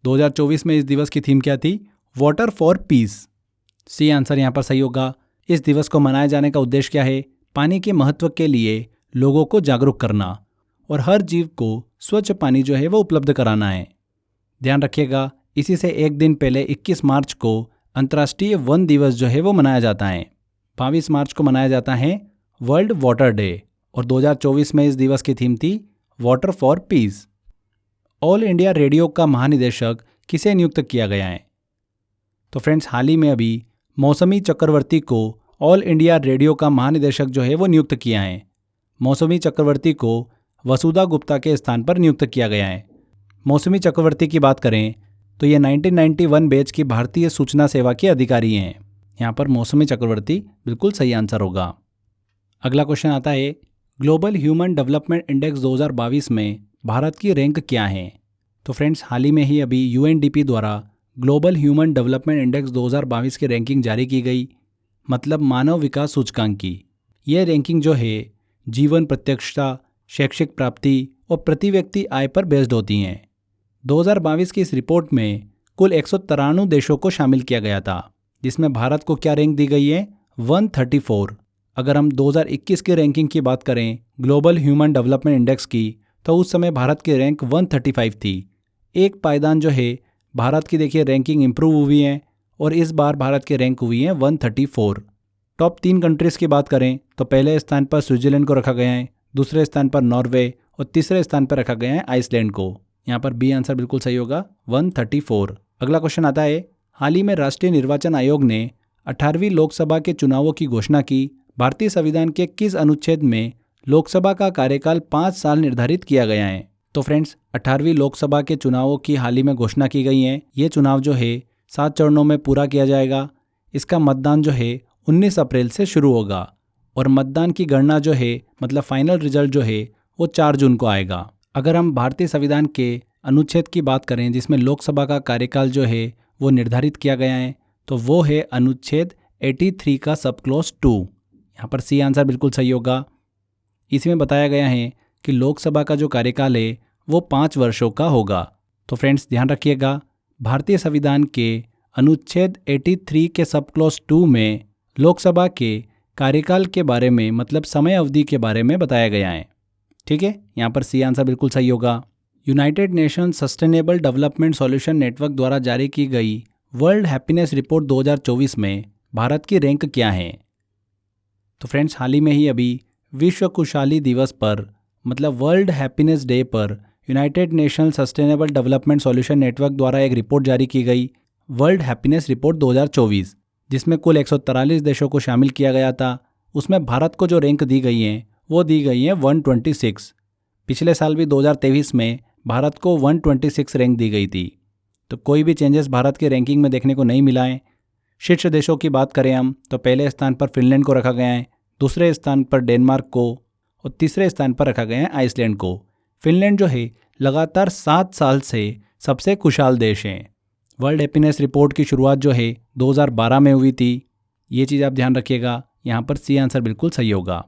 2024 में इस दिवस की थीम क्या थी? Water for peace. C answer यहाँ पर सही होगा। इस दिवस को मनाए जाने का उद्देश्य क्या है? पानी के महत्व के लिए लोगों को जागरूक करना और हर जीव को स्वच्छ पानी जो है वो उपलब्ध कराना है। ध्यान रखिएगा, इसी से एक दिन पहले 21 मार्च को अंतर्राष्ट्रीय वन दिवस जो है वो मनाया जाता है। 22 मार्च को मनाया जाता है वर्ल्ड वाटर डे और 2024 में इस दिवस की थीम थी water for piece. All India radio का महानिदेशक किसे नियुक्त किया गया है? तो फ्रेंड्स, हाल ही में अभी मौसमी चक्रवर्ती को ऑल इंडिया रेडियो का महानिदेशक जो है वो नियुक्त किया है। मौसमी चक्रवर्ती को वसुधा गुप्ता के स्थान पर नियुक्त किया गया है। मौसमी चक्रवर्ती की बात करें तो ये 1991 बैच की भारतीय सूचना सेवा के अधिकारी हैं। यहाँ पर मौसमी चक्रवर्ती बिल्कुल सही आंसर होगा। अगला क्वेश्चन आता है, ग्लोबल ह्यूमन डेवलपमेंट इंडेक्स 2022 में भारत की रैंक क्या है? तो फ्रेंड्स, हाल ही में ही अभी UNDP द्वारा ग्लोबल ह्यूमन डेवलपमेंट इंडेक्स 2022 की रैंकिंग जारी की गई, मतलब मानव विकास सूचकांक की। यह रैंकिंग जो है जीवन प्रत्यक्षता, शैक्षिक प्राप्ति और प्रति व्यक्ति आय पर बेस्ड होती हैं। 2022 की इस रिपोर्ट में कुल 193 देशों को शामिल किया गया था, जिसमें भारत को क्या रैंक दी गई है? 134। अगर हम 2021 की रैंकिंग की बात करें ग्लोबल ह्यूमन डेवलपमेंट इंडेक्स की, तो उस समय भारत की रैंक 135 थी। एक पायदान जो है भारत की देखिए रैंकिंग इंप्रूव हुई है और इस बार भारत की रैंक हुई है 134। टॉप 3 कंट्रीज़ की बात करें तो पहले स्थान पर स्विट्जरलैंड को रखा गया है, दूसरे स्थान पर नॉर्वे और तीसरे स्थान पर रखा गया है आइसलैंड को। यहाँ पर बी आंसर बिल्कुल सही होगा, 134। अगला क्वेश्चन आता है, हाल ही में राष्ट्रीय निर्वाचन आयोग ने 18वीं लोकसभा के चुनावों की घोषणा की। भारतीय संविधान के किस अनुच्छेद में लोकसभा का कार्यकाल 5 साल निर्धारित किया गया है? तो फ्रेंड्स 18वीं लोकसभा के चुनावों की हाल ही में घोषणा की गई है। ये चुनाव जो है 7 चरणों में पूरा किया जाएगा। इसका मतदान जो है 19 अप्रैल से शुरू होगा और मतदान की गणना जो है मतलब फाइनल रिजल्ट जो है वो 4 जून को आएगा। अगर हम भारतीय संविधान के अनुच्छेद की बात करें जिसमें लोकसभा का कार्यकाल जो है वो निर्धारित किया गया है, तो वो है अनुच्छेद 83 का सब क्लॉज 2। यहाँ पर सी आंसर बिल्कुल सही होगा। इसमें बताया गया है कि लोकसभा का जो कार्यकाल है वो 5 वर्षों का होगा। तो फ्रेंड्स ध्यान रखिएगा, भारतीय संविधान के अनुच्छेद 83 के सब क्लॉज 2 में लोकसभा के कार्यकाल के बारे में मतलब समय अवधि के बारे में बताया गया है। ठीक है, यहाँ पर सी आंसर बिल्कुल सही होगा। United nation sustainable development solution network द्वारा जारी की गई वर्ल्ड हैप्पीनेस रिपोर्ट 2024 में भारत की रैंक क्या है? तो फ्रेंड्स हाल ही में ही अभी विश्व खुशहाली दिवस पर मतलब वर्ल्ड हैप्पीनेस डे पर United nation sustainable development solution network द्वारा एक रिपोर्ट जारी की गई, वर्ल्ड हैप्पीनेस रिपोर्ट 2024, जिसमें कुल 143 देशों को शामिल किया गया था। उसमें भारत को जो रैंक दी गई है वो दी गई है 126। पिछले साल भी 2023 में भारत को 126 रैंक दी गई थी, तो कोई भी चेंजेस भारत की रैंकिंग में देखने को नहीं मिला है। शीर्ष देशों की बात करें हम तो पहले स्थान पर फिनलैंड को रखा गया है, दूसरे स्थान पर डेनमार्क को और तीसरे स्थान पर रखा गया है आइसलैंड को। फिनलैंड जो है लगातार 7 साल से सबसे खुशहाल देश है। वर्ल्ड हैप्पीनेस रिपोर्ट की शुरुआत जो है 2012 में हुई थी। ये चीज़ आप ध्यान रखिएगा, यहाँ पर सी आंसर बिल्कुल सही होगा।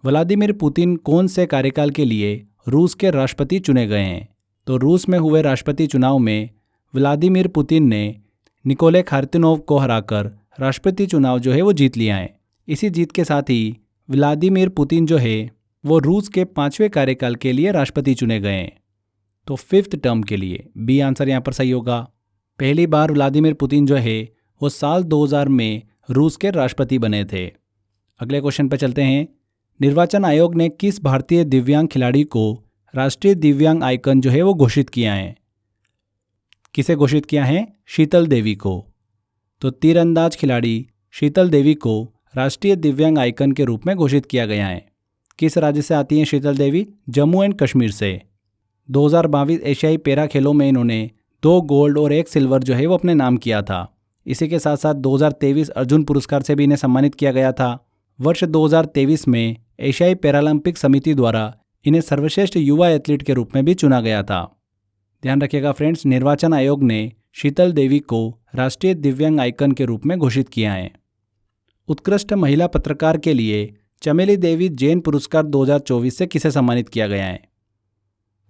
व्लादिमीर पुतिन कौन से कार्यकाल के लिए रूस के राष्ट्रपति चुने गए हैं? तो रूस में हुए राष्ट्रपति चुनाव में व्लादिमीर पुतिन ने निकोले खार्तिनोव को हराकर राष्ट्रपति चुनाव जो है वो जीत लिया है। इसी जीत के साथ ही व्लादिमीर पुतिन जो है वो रूस के 5वें कार्यकाल के लिए राष्ट्रपति चुने गए हैं, तो 5th टर्म के लिए। बी आंसर यहाँ पर सही होगा। पहली बार व्लादिमीर पुतिन जो है वो साल 2000 में रूस के राष्ट्रपति बने थे। अगले क्वेश्चन पर चलते हैं। निर्वाचन आयोग ने किस भारतीय दिव्यांग खिलाड़ी को राष्ट्रीय दिव्यांग आइकन जो है वो घोषित किया है? किसे घोषित किया है? शीतल देवी को। तो तीरंदाज खिलाड़ी शीतल देवी को राष्ट्रीय दिव्यांग आइकन के रूप में घोषित किया गया है। किस राज्य से आती हैं शीतल देवी? जम्मू एंड कश्मीर से। 2022 एशियाई पैरा खेलों में इन्होंने 2 गोल्ड और 1 सिल्वर जो है वो अपने नाम किया था। इसी के साथ साथ 2023 अर्जुन पुरस्कार से भी इन्हें सम्मानित किया गया था। वर्ष 2023 में एशियाई पैरालंपिक समिति द्वारा इन्हें सर्वश्रेष्ठ युवा एथलीट के रूप में भी चुना गया था। ध्यान रखिएगा फ्रेंड्स, निर्वाचन आयोग ने शीतल देवी को राष्ट्रीय दिव्यांग आइकन के रूप में घोषित किया है। उत्कृष्ट महिला पत्रकार के लिए चमेली देवी जैन पुरस्कार 2024 से किसे सम्मानित किया गया है?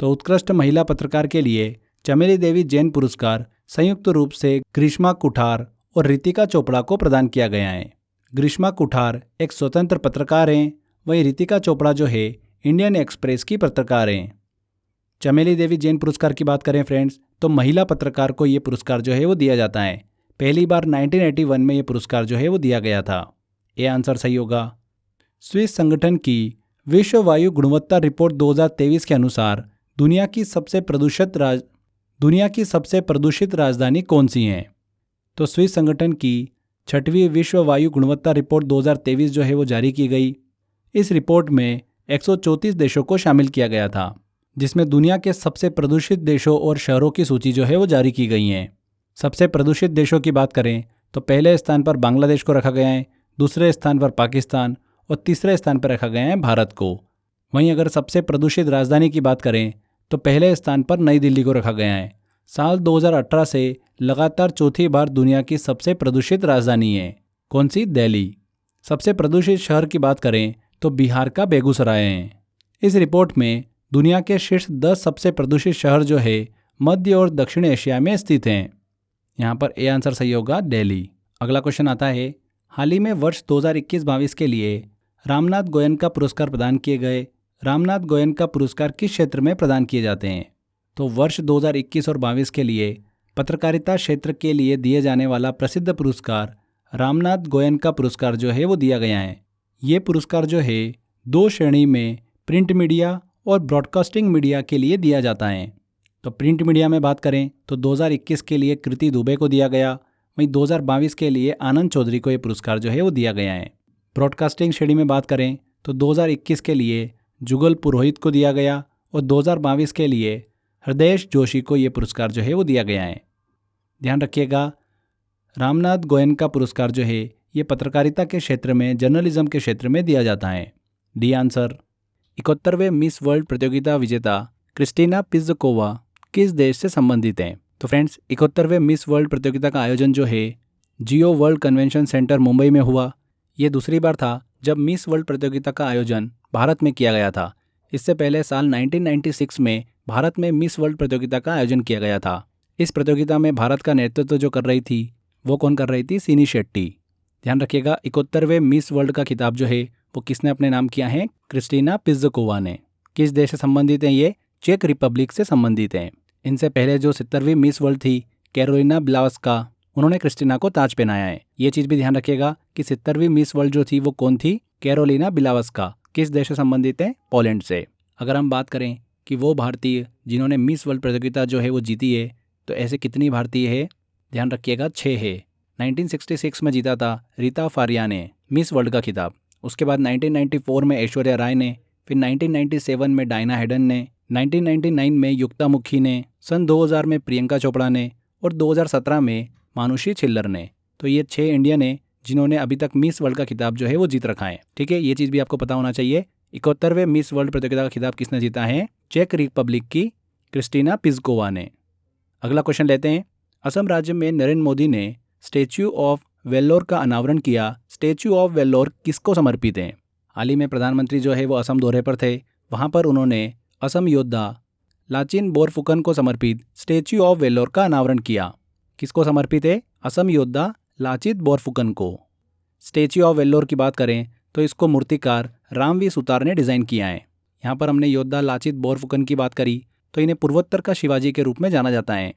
तो उत्कृष्ट महिला पत्रकार के लिए चमेली देवी जैन पुरस्कार संयुक्त रूप से ग्रीष्मा कुठार और रितिका चोपड़ा को प्रदान किया गया है। ग्रीष्मा कुठार एक स्वतंत्र पत्रकार हैं, वहीं रितिका चोपड़ा जो है इंडियन एक्सप्रेस की पत्रकार हैं। चमेली देवी जैन पुरस्कार की बात करें फ्रेंड्स तो महिला पत्रकार को ये पुरस्कार जो है वो दिया जाता है। पहली बार 1981 में ये पुरस्कार जो है वो दिया गया था। ये आंसर सही होगा। स्विस संगठन की विश्व वायु गुणवत्ता रिपोर्ट 2023 के अनुसार दुनिया की सबसे प्रदूषित राजधानी कौन सी है? तो स्विस संगठन की 6वीं विश्व वायु गुणवत्ता रिपोर्ट 2023 जो है वो जारी की गई। इस रिपोर्ट में 134 देशों को शामिल किया गया था, जिसमें दुनिया के सबसे प्रदूषित देशों और शहरों की सूची जो है वो जारी की गई है। सबसे प्रदूषित देशों की बात करें तो पहले स्थान पर बांग्लादेश को रखा गया है, दूसरे स्थान पर पाकिस्तान और तीसरे स्थान पर रखा गया है भारत को। वहीं अगर सबसे प्रदूषित राजधानी की बात करें तो पहले स्थान पर नई दिल्ली को रखा गया है। साल 2018 से लगातार चौथी बार दुनिया की सबसे प्रदूषित राजधानी है। कौन सी? दिल्ली। सबसे प्रदूषित शहर की बात करें तो बिहार का बेगूसराय है। इस रिपोर्ट में दुनिया के शीर्ष 10 सबसे प्रदूषित शहर जो है मध्य और दक्षिण एशिया में स्थित हैं। यहाँ पर ए आंसर सही होगा, दिल्ली। अगला क्वेश्चन आता है, हाल ही में वर्ष 2021-22 के लिए रामनाथ गोयनका पुरस्कार प्रदान किए गए। रामनाथ गोयनका पुरस्कार किस क्षेत्र में प्रदान किए जाते हैं? तो वर्ष 2021 और 22 के लिए पत्रकारिता क्षेत्र के लिए दिए जाने वाला प्रसिद्ध पुरस्कार रामनाथ गोयनका पुरस्कार जो है वो दिया गया है। ये पुरस्कार जो है 2 श्रेणी में प्रिंट मीडिया और ब्रॉडकास्टिंग मीडिया के लिए दिया जाता है। तो प्रिंट मीडिया में बात करें तो 2021 के लिए कृति दुबे को दिया गया, वहीं 2022 के लिए आनंद चौधरी को ये पुरस्कार जो है वो दिया गया है। ब्रॉडकास्टिंग श्रेणी में बात करें तो 2021 के लिए जुगल पुरोहित को दिया गया और 2022 के लिए हृदयेश जोशी को ये पुरस्कार जो है वो दिया गया है। ध्यान रखिएगा, रामनाथ गोयनका पुरस्कार जो है ये पत्रकारिता के क्षेत्र में, जर्नलिज्म के क्षेत्र में दिया जाता है। D answer. 71वें मिस वर्ल्ड प्रतियोगिता विजेता क्रिस्टीना पिज़्कोवा किस देश से संबंधित हैं? तो फ्रेंड्स, 71वें मिस वर्ल्ड प्रतियोगिता का आयोजन जो है जियो वर्ल्ड कन्वेंशन सेंटर मुंबई में हुआ। ये दूसरी बार था जब मिस वर्ल्ड प्रतियोगिता का आयोजन भारत में किया गया था। इससे पहले साल 1996 में भारत में मिस वर्ल्ड प्रतियोगिता का आयोजन किया गया था। इस प्रतियोगिता में भारत का नेतृत्व जो कर रही थी वो कौन कर रही थी? सीनी शेट्टी। ध्यान रखिएगा, 71वें मिस वर्ल्ड का खिताब जो है वो किसने अपने नाम किया है? क्रिस्टीना पिज़्कोवा ने। किस देश से संबंधित हैं ये? चेक रिपब्लिक से संबंधित हैं। इनसे पहले जो 70वीं मिस वर्ल्ड थी कैरोलिना ब्लावस्का, उन्होंने क्रिस्टीना को ताज पहनाया है। ये चीज़ भी ध्यान रखिएगा कि 70वीं मिस वर्ल्ड जो थी वो कौन थी? कैरोलिना ब्लावस्का। किस देश से संबंधित है? पोलैंड से। अगर हम बात करें कि वो भारतीय जिन्होंने मिस वर्ल्ड प्रतियोगिता जो है वो जीती है, तो ऐसे कितनी भारतीय है? ध्यान रखिएगा, 6 है। 1966 में जीता था रीता फारिया ने मिस वर्ल्ड का खिताब। उसके बाद 1994 में ऐश्वर्या राय ने, फिर 1997 में डायना हेडन ने, 1999 में युक्ता मुखी ने, सन 2000 में प्रियंका चोपड़ा ने और 2017 में मानुषी छिल्लर ने। तो ये 6 इंडियन है जिन्होंने अभी तक मिस वर्ल्ड का खिताब जो है वो जीत रखा है। ठीक है, ये चीज़ भी आपको पता होना चाहिए। 71वें मिस वर्ल्ड प्रतियोगिता का खिताब किसने जीता है? चेक रिपब्लिक की क्रिस्टीना पिज़्कोवा ने। अगला क्वेश्चन लेते हैं। असम राज्य में नरेंद्र मोदी ने स्टैच्यू ऑफ वेल्लोर का अनावरण किया। स्टैच्यू ऑफ वेल्लोर किसको समर्पित है? हाल ही में प्रधानमंत्री जो है वो असम दौरे पर थे। वहाँ पर उन्होंने असम योद्धा लाचिन बोरफुकन को समर्पित स्टैच्यू ऑफ वेल्लोर का अनावरण किया। किसको समर्पित है? असम योद्धा लाचित बोरफुकन को। स्टैच्यू ऑफ वेल्लोर की बात करें तो इसको मूर्तिकार रामवी सुतार ने डिज़ाइन किया है। यहाँ पर हमने योद्धा लाचित बोरफुकन की बात करी तो इन्हें पूर्वोत्तर का शिवाजी के रूप में जाना जाता है।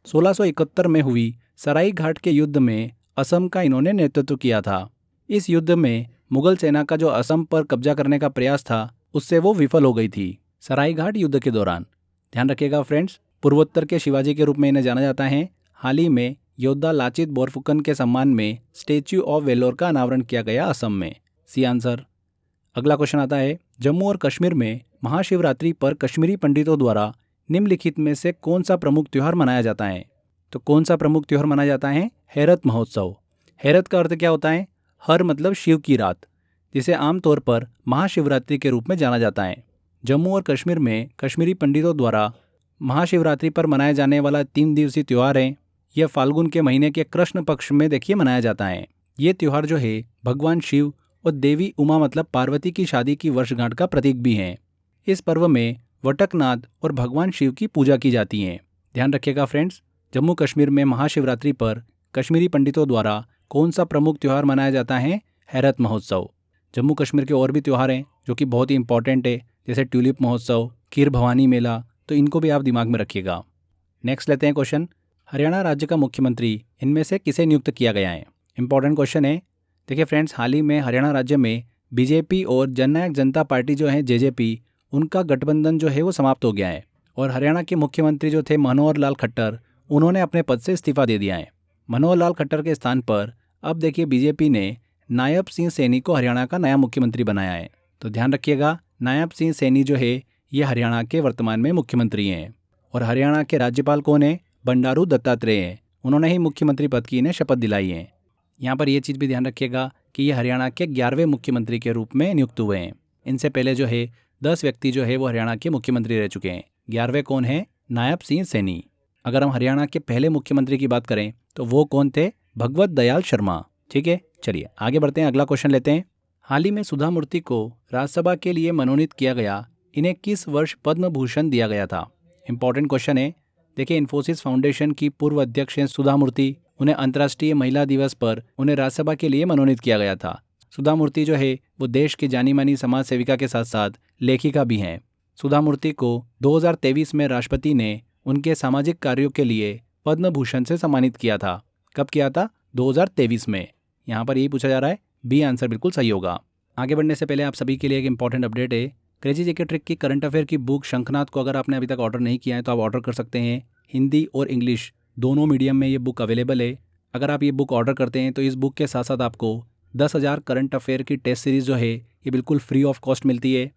1671 में हुई सराई घाट के युद्ध में असम का इन्होंने नेतृत्व किया था। इस युद्ध में मुगल सेना का जो असम पर कब्जा करने का प्रयास था उससे वो विफल हो गई थी सराई घाट युद्ध के दौरान। ध्यान रखिएगा फ्रेंड्स, पूर्वोत्तर के शिवाजी के रूप में इन्हें जाना जाता है। हाल ही में योद्धा लाचित बोरफुकन के सम्मान में स्टैच्यू ऑफ वेल्लोर का अनावरण किया गया असम में। C answer. अगला क्वेश्चन आता है, जम्मू और कश्मीर में महाशिवरात्रि पर कश्मीरी पंडितों द्वारा निम्नलिखित में से कौन सा प्रमुख त्यौहार मनाया जाता है? तो कौन सा प्रमुख त्यौहार मनाया जाता है? हैरत महोत्सव। हैरत का अर्थ क्या होता है? हर मतलब शिव की रात, जिसे आमतौर पर महाशिवरात्रि के रूप में जाना जाता है। जम्मू और कश्मीर में कश्मीरी पंडितों द्वारा महाशिवरात्रि पर मनाया जाने वाला 3 दिवसीय त्यौहार है। यह फाल्गुन के महीने के कृष्ण पक्ष में देखिए मनाया जाता है। ये त्यौहार जो है भगवान शिव और देवी उमा मतलब पार्वती की शादी की वर्षगांठ का प्रतीक भी है। इस पर्व में वटकनाथ और भगवान शिव की पूजा की जाती है। ध्यान रखिएगा फ्रेंड्स, जम्मू कश्मीर में महाशिवरात्रि पर कश्मीरी पंडितों द्वारा कौन सा प्रमुख त्यौहार मनाया जाता है? हैरत महोत्सव। जम्मू कश्मीर के और भी त्यौहार हैं जो कि बहुत ही इंपॉर्टेंट है, जैसे ट्यूलिप महोत्सव, खीर भवानी मेला, तो इनको भी आप दिमाग में रखिएगा। नेक्स्ट लेते हैं क्वेश्चन, हरियाणा राज्य का मुख्यमंत्री इनमें से किसे नियुक्त किया गया है? इंपॉर्टेंट क्वेश्चन है। देखिए फ्रेंड्स, हाल ही में हरियाणा राज्य में बीजेपी और जननायक जनता पार्टी जो है जेजेपी, उनका गठबंधन जो है वो समाप्त हो गया है और हरियाणा के मुख्यमंत्री जो थे मनोहर लाल खट्टर, उन्होंने अपने पद से इस्तीफा दे दिया है। मनोहर लाल खट्टर के स्थान पर अब देखिए बीजेपी ने नायब सिंह सैनी को हरियाणा का नया मुख्यमंत्री बनाया है। तो ध्यान रखिएगा, नायब सिंह सैनी जो है ये हरियाणा के वर्तमान में मुख्यमंत्री हैं और हरियाणा के राज्यपाल कौन है? बंडारू दत्तात्रेय हैं। उन्होंने ही मुख्यमंत्री पद की इन्हें शपथ दिलाई है। यहाँ पर यह चीज़ भी ध्यान रखिएगा कि ये हरियाणा के 11वें मुख्यमंत्री के रूप में नियुक्त हुए हैं। इनसे पहले जो है 10 व्यक्ति जो है वो हरियाणा के मुख्यमंत्री रह चुके हैं। 11वें कौन है? नायब सिंह सैनी। अगर हम हरियाणा के पहले मुख्यमंत्री की बात करें तो वो कौन थे? भगवत दयाल शर्मा। ठीक है, चलिए आगे बढ़ते हैं, अगला क्वेश्चन लेते हैं। हाल ही में सुधा मूर्ति को राज्यसभा के लिए मनोनीत किया गया। इन्हें किस वर्ष पद्म भूषण दिया गया था? इंपॉर्टेंट क्वेश्चन है। देखिए, इन्फोसिस फाउंडेशन की पूर्व अध्यक्ष हैं सुधा मूर्ति उन्हें अंतर्राष्ट्रीय महिला दिवस पर उन्हें राज्यसभा के लिए मनोनीत किया गया था। सुधा मूर्ति जो है वो देश की जानी मानी समाज सेविका के साथ साथ लेखिका भी हैं। सुधा मूर्ति को 2023 में राष्ट्रपति ने उनके सामाजिक कार्यों के लिए पद्म भूषण से सम्मानित किया था। कब किया था? 2023 में। यहाँ पर यही पूछा जा रहा है, बी आंसर बिल्कुल सही होगा। आगे बढ़ने से पहले आप सभी के लिए एक इंपॉर्टेंट अपडेट है। क्रेजी जीके ट्रिक की करंट अफेयर की बुक शंखनाद को अगर आपने अभी तक ऑर्डर नहीं किया है तो आप ऑर्डर कर सकते हैं। हिंदी और इंग्लिश दोनों मीडियम में ये बुक अवेलेबल है। अगर आप ये बुक ऑर्डर करते हैं तो इस बुक के साथ साथ आपको 10,000 करंट अफेयर की टेस्ट सीरीज़ जो है ये बिल्कुल फ्री ऑफ कॉस्ट मिलती है।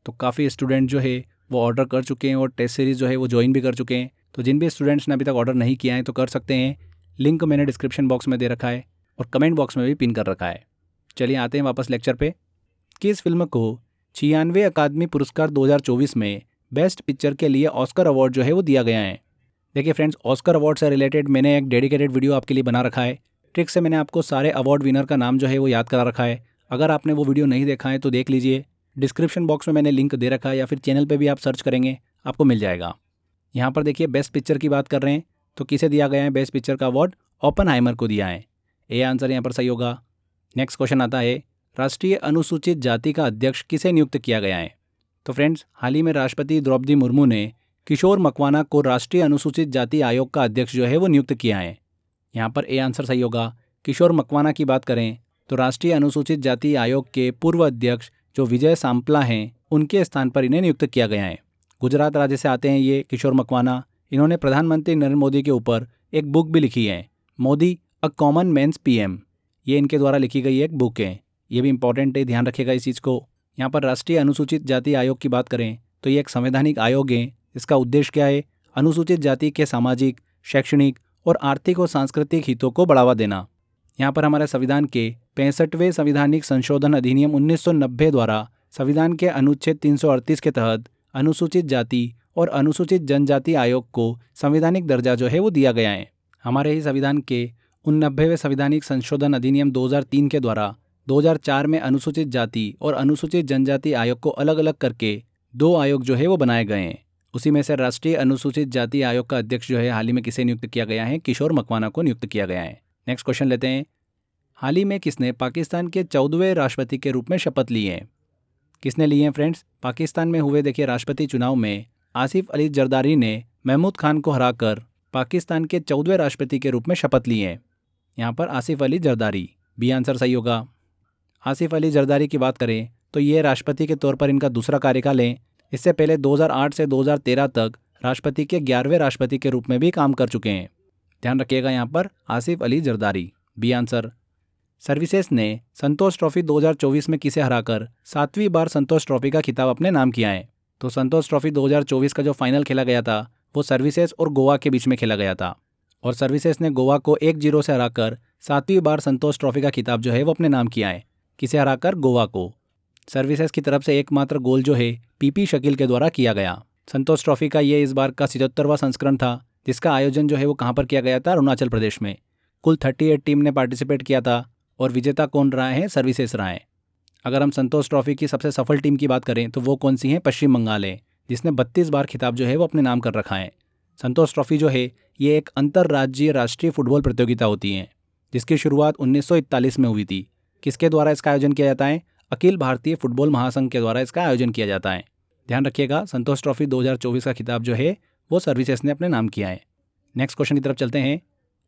तो काफ़ी स्टूडेंट जो है वो ऑर्डर कर चुके हैं और टेस्ट सीरीज़ जो है वो ज्वाइन भी कर चुके हैं। तो जिन भी स्टूडेंट्स ने अभी तक ऑर्डर नहीं किया है तो कर सकते हैं। लिंक मैंने डिस्क्रिप्शन बॉक्स में दे रखा है और कमेंट बॉक्स में भी पिन कर रखा है। चलिए आते हैं वापस लेक्चर पे। किस फिल्म को 96वें अकादमी पुरस्कार 2024 में बेस्ट पिक्चर के लिए ऑस्कर अवार्ड जो है वो दिया गया है? देखिए फ्रेंड्स, ऑस्कर अवार्ड से रिलेटेड मैंने एक डेडिकेटेड वीडियो आपके लिए बना रखा है। ट्रिक से मैंने आपको सारे अवार्ड विनर का नाम जो है वो याद करा रखा है। अगर आपने वो वीडियो नहीं देखा है तो देख लीजिए। डिस्क्रिप्शन बॉक्स में मैंने लिंक दे रखा है या फिर चैनल पे भी आप सर्च करेंगे आपको मिल जाएगा। यहाँ पर देखिए बेस्ट पिक्चर की बात कर रहे हैं तो किसे दिया गया है बेस्ट पिक्चर का अवार्ड? ओपेनहाइमर को दिया है। ए आंसर यहाँ पर सही होगा। नेक्स्ट क्वेश्चन आता है, राष्ट्रीय अनुसूचित जाति का अध्यक्ष किसे नियुक्त किया गया है? तो फ्रेंड्स, हाल ही में राष्ट्रपति द्रौपदी मुर्मू ने किशोर मकवाना को राष्ट्रीय अनुसूचित जाति आयोग का अध्यक्ष जो है वो नियुक्त किया है। यहाँ पर ए आंसर सही होगा। किशोर मकवाना की बात करें तो राष्ट्रीय अनुसूचित जाति आयोग के पूर्व अध्यक्ष जो विजय सांपला हैं उनके स्थान पर इन्हें नियुक्त किया गया है। गुजरात राज्य से आते हैं ये किशोर मकवाना। इन्होंने प्रधानमंत्री नरेंद्र मोदी के ऊपर एक बुक भी लिखी है, Modi a common man's PM. ये इनके द्वारा लिखी गई एक बुक है। ये भी इंपॉर्टेंट है, ध्यान रखिएगा इस चीज़ को। यहाँ पर राष्ट्रीय अनुसूचित जाति आयोग की बात करें तो ये एक संवैधानिक आयोग है। इसका उद्देश्य क्या है? अनुसूचित जाति के सामाजिक, शैक्षणिक और आर्थिक और सांस्कृतिक हितों को बढ़ावा देना। यहाँ पर हमारे संविधान के 65वें संविधानिक संशोधन अधिनियम 1990 द्वारा संविधान के अनुच्छेद 338 के तहत अनुसूचित जाति और अनुसूचित जनजाति आयोग को संवैधानिक दर्जा जो है वो दिया गया है। हमारे ही संविधान के 89वें संविधानिक संशोधन अधिनियम 2003 के द्वारा 2004 में अनुसूचित जाति और अनुसूचित जनजाति आयोग को अलग अलग करके 2 आयोग जो है वो बनाए गए हैं। उसी में से राष्ट्रीय अनुसूचित जाति आयोग का अध्यक्ष जो है हाल ही में किसे नियुक्त किया गया है? किशोर मकवाना को नियुक्त किया गया है। नेक्स्ट क्वेश्चन लेते हैं, हाल ही में किसने पाकिस्तान के 14वें राष्ट्रपति के रूप में शपथ ली है? किसने ली है फ्रेंड्स? पाकिस्तान में हुए देखिए राष्ट्रपति चुनाव में आसिफ अली जरदारी ने महमूद खान को हराकर पाकिस्तान के 14वें राष्ट्रपति के रूप में शपथ ली है। यहाँ पर आसिफ अली जरदारी, बी आंसर सही होगा। आसिफ अली जरदारी की बात करें तो ये राष्ट्रपति के तौर पर इनका दूसरा कार्यकाल है। इससे पहले 2008 से 2013 तक राष्ट्रपति के 11वें राष्ट्रपति के रूप में भी काम कर चुके हैं। ध्यान रखिएगा यहाँ पर Asif Ali Zardari, B answer. Services ने संतोष ट्रॉफी 2024 में किसे हराकर 7वीं बार संतोष ट्रॉफी का खिताब अपने नाम किया है? तो संतोष ट्रॉफी 2024 का जो फाइनल खेला गया था वो सर्विसेज और गोवा के बीच में खेला गया था और सर्विसेज ने गोवा को 1-0 से हराकर 7वीं बार संतोष ट्रॉफी का खिताब जो है वो अपने नाम किया है। किसे हराकर? गोवा को। सर्विसेज की तरफ से एकमात्र गोल जो है पीपी शकील के द्वारा किया गया। संतोष ट्रॉफी का ये इस बार का 77वां संस्करण था जिसका आयोजन जो है वो कहाँ पर किया गया था? अरुणाचल प्रदेश में। कुल 38 टीम ने पार्टिसिपेट किया था और विजेता कौन रहा है? सर्विसेज रहा है। अगर हम संतोष ट्रॉफी की सबसे सफल टीम की बात करें तो वो कौन सी है? पश्चिम बंगाल है, जिसने 32 बार खिताब जो है वो अपने नाम कर रखा है। संतोष ट्रॉफी जो है ये एक अंतर्राज्यीय राष्ट्रीय फुटबॉल प्रतियोगिता होती है जिसकी शुरुआत 1941 में हुई थी। किसके द्वारा इसका आयोजन किया जाता है? अखिल भारतीय फुटबॉल महासंघ के द्वारा इसका आयोजन किया जाता है। ध्यान रखिएगा, संतोष ट्रॉफी 2024 का खिताब जो है वो सर्विसेज ने अपने नाम किया है। नेक्स्ट क्वेश्चन की तरफ चलते हैं।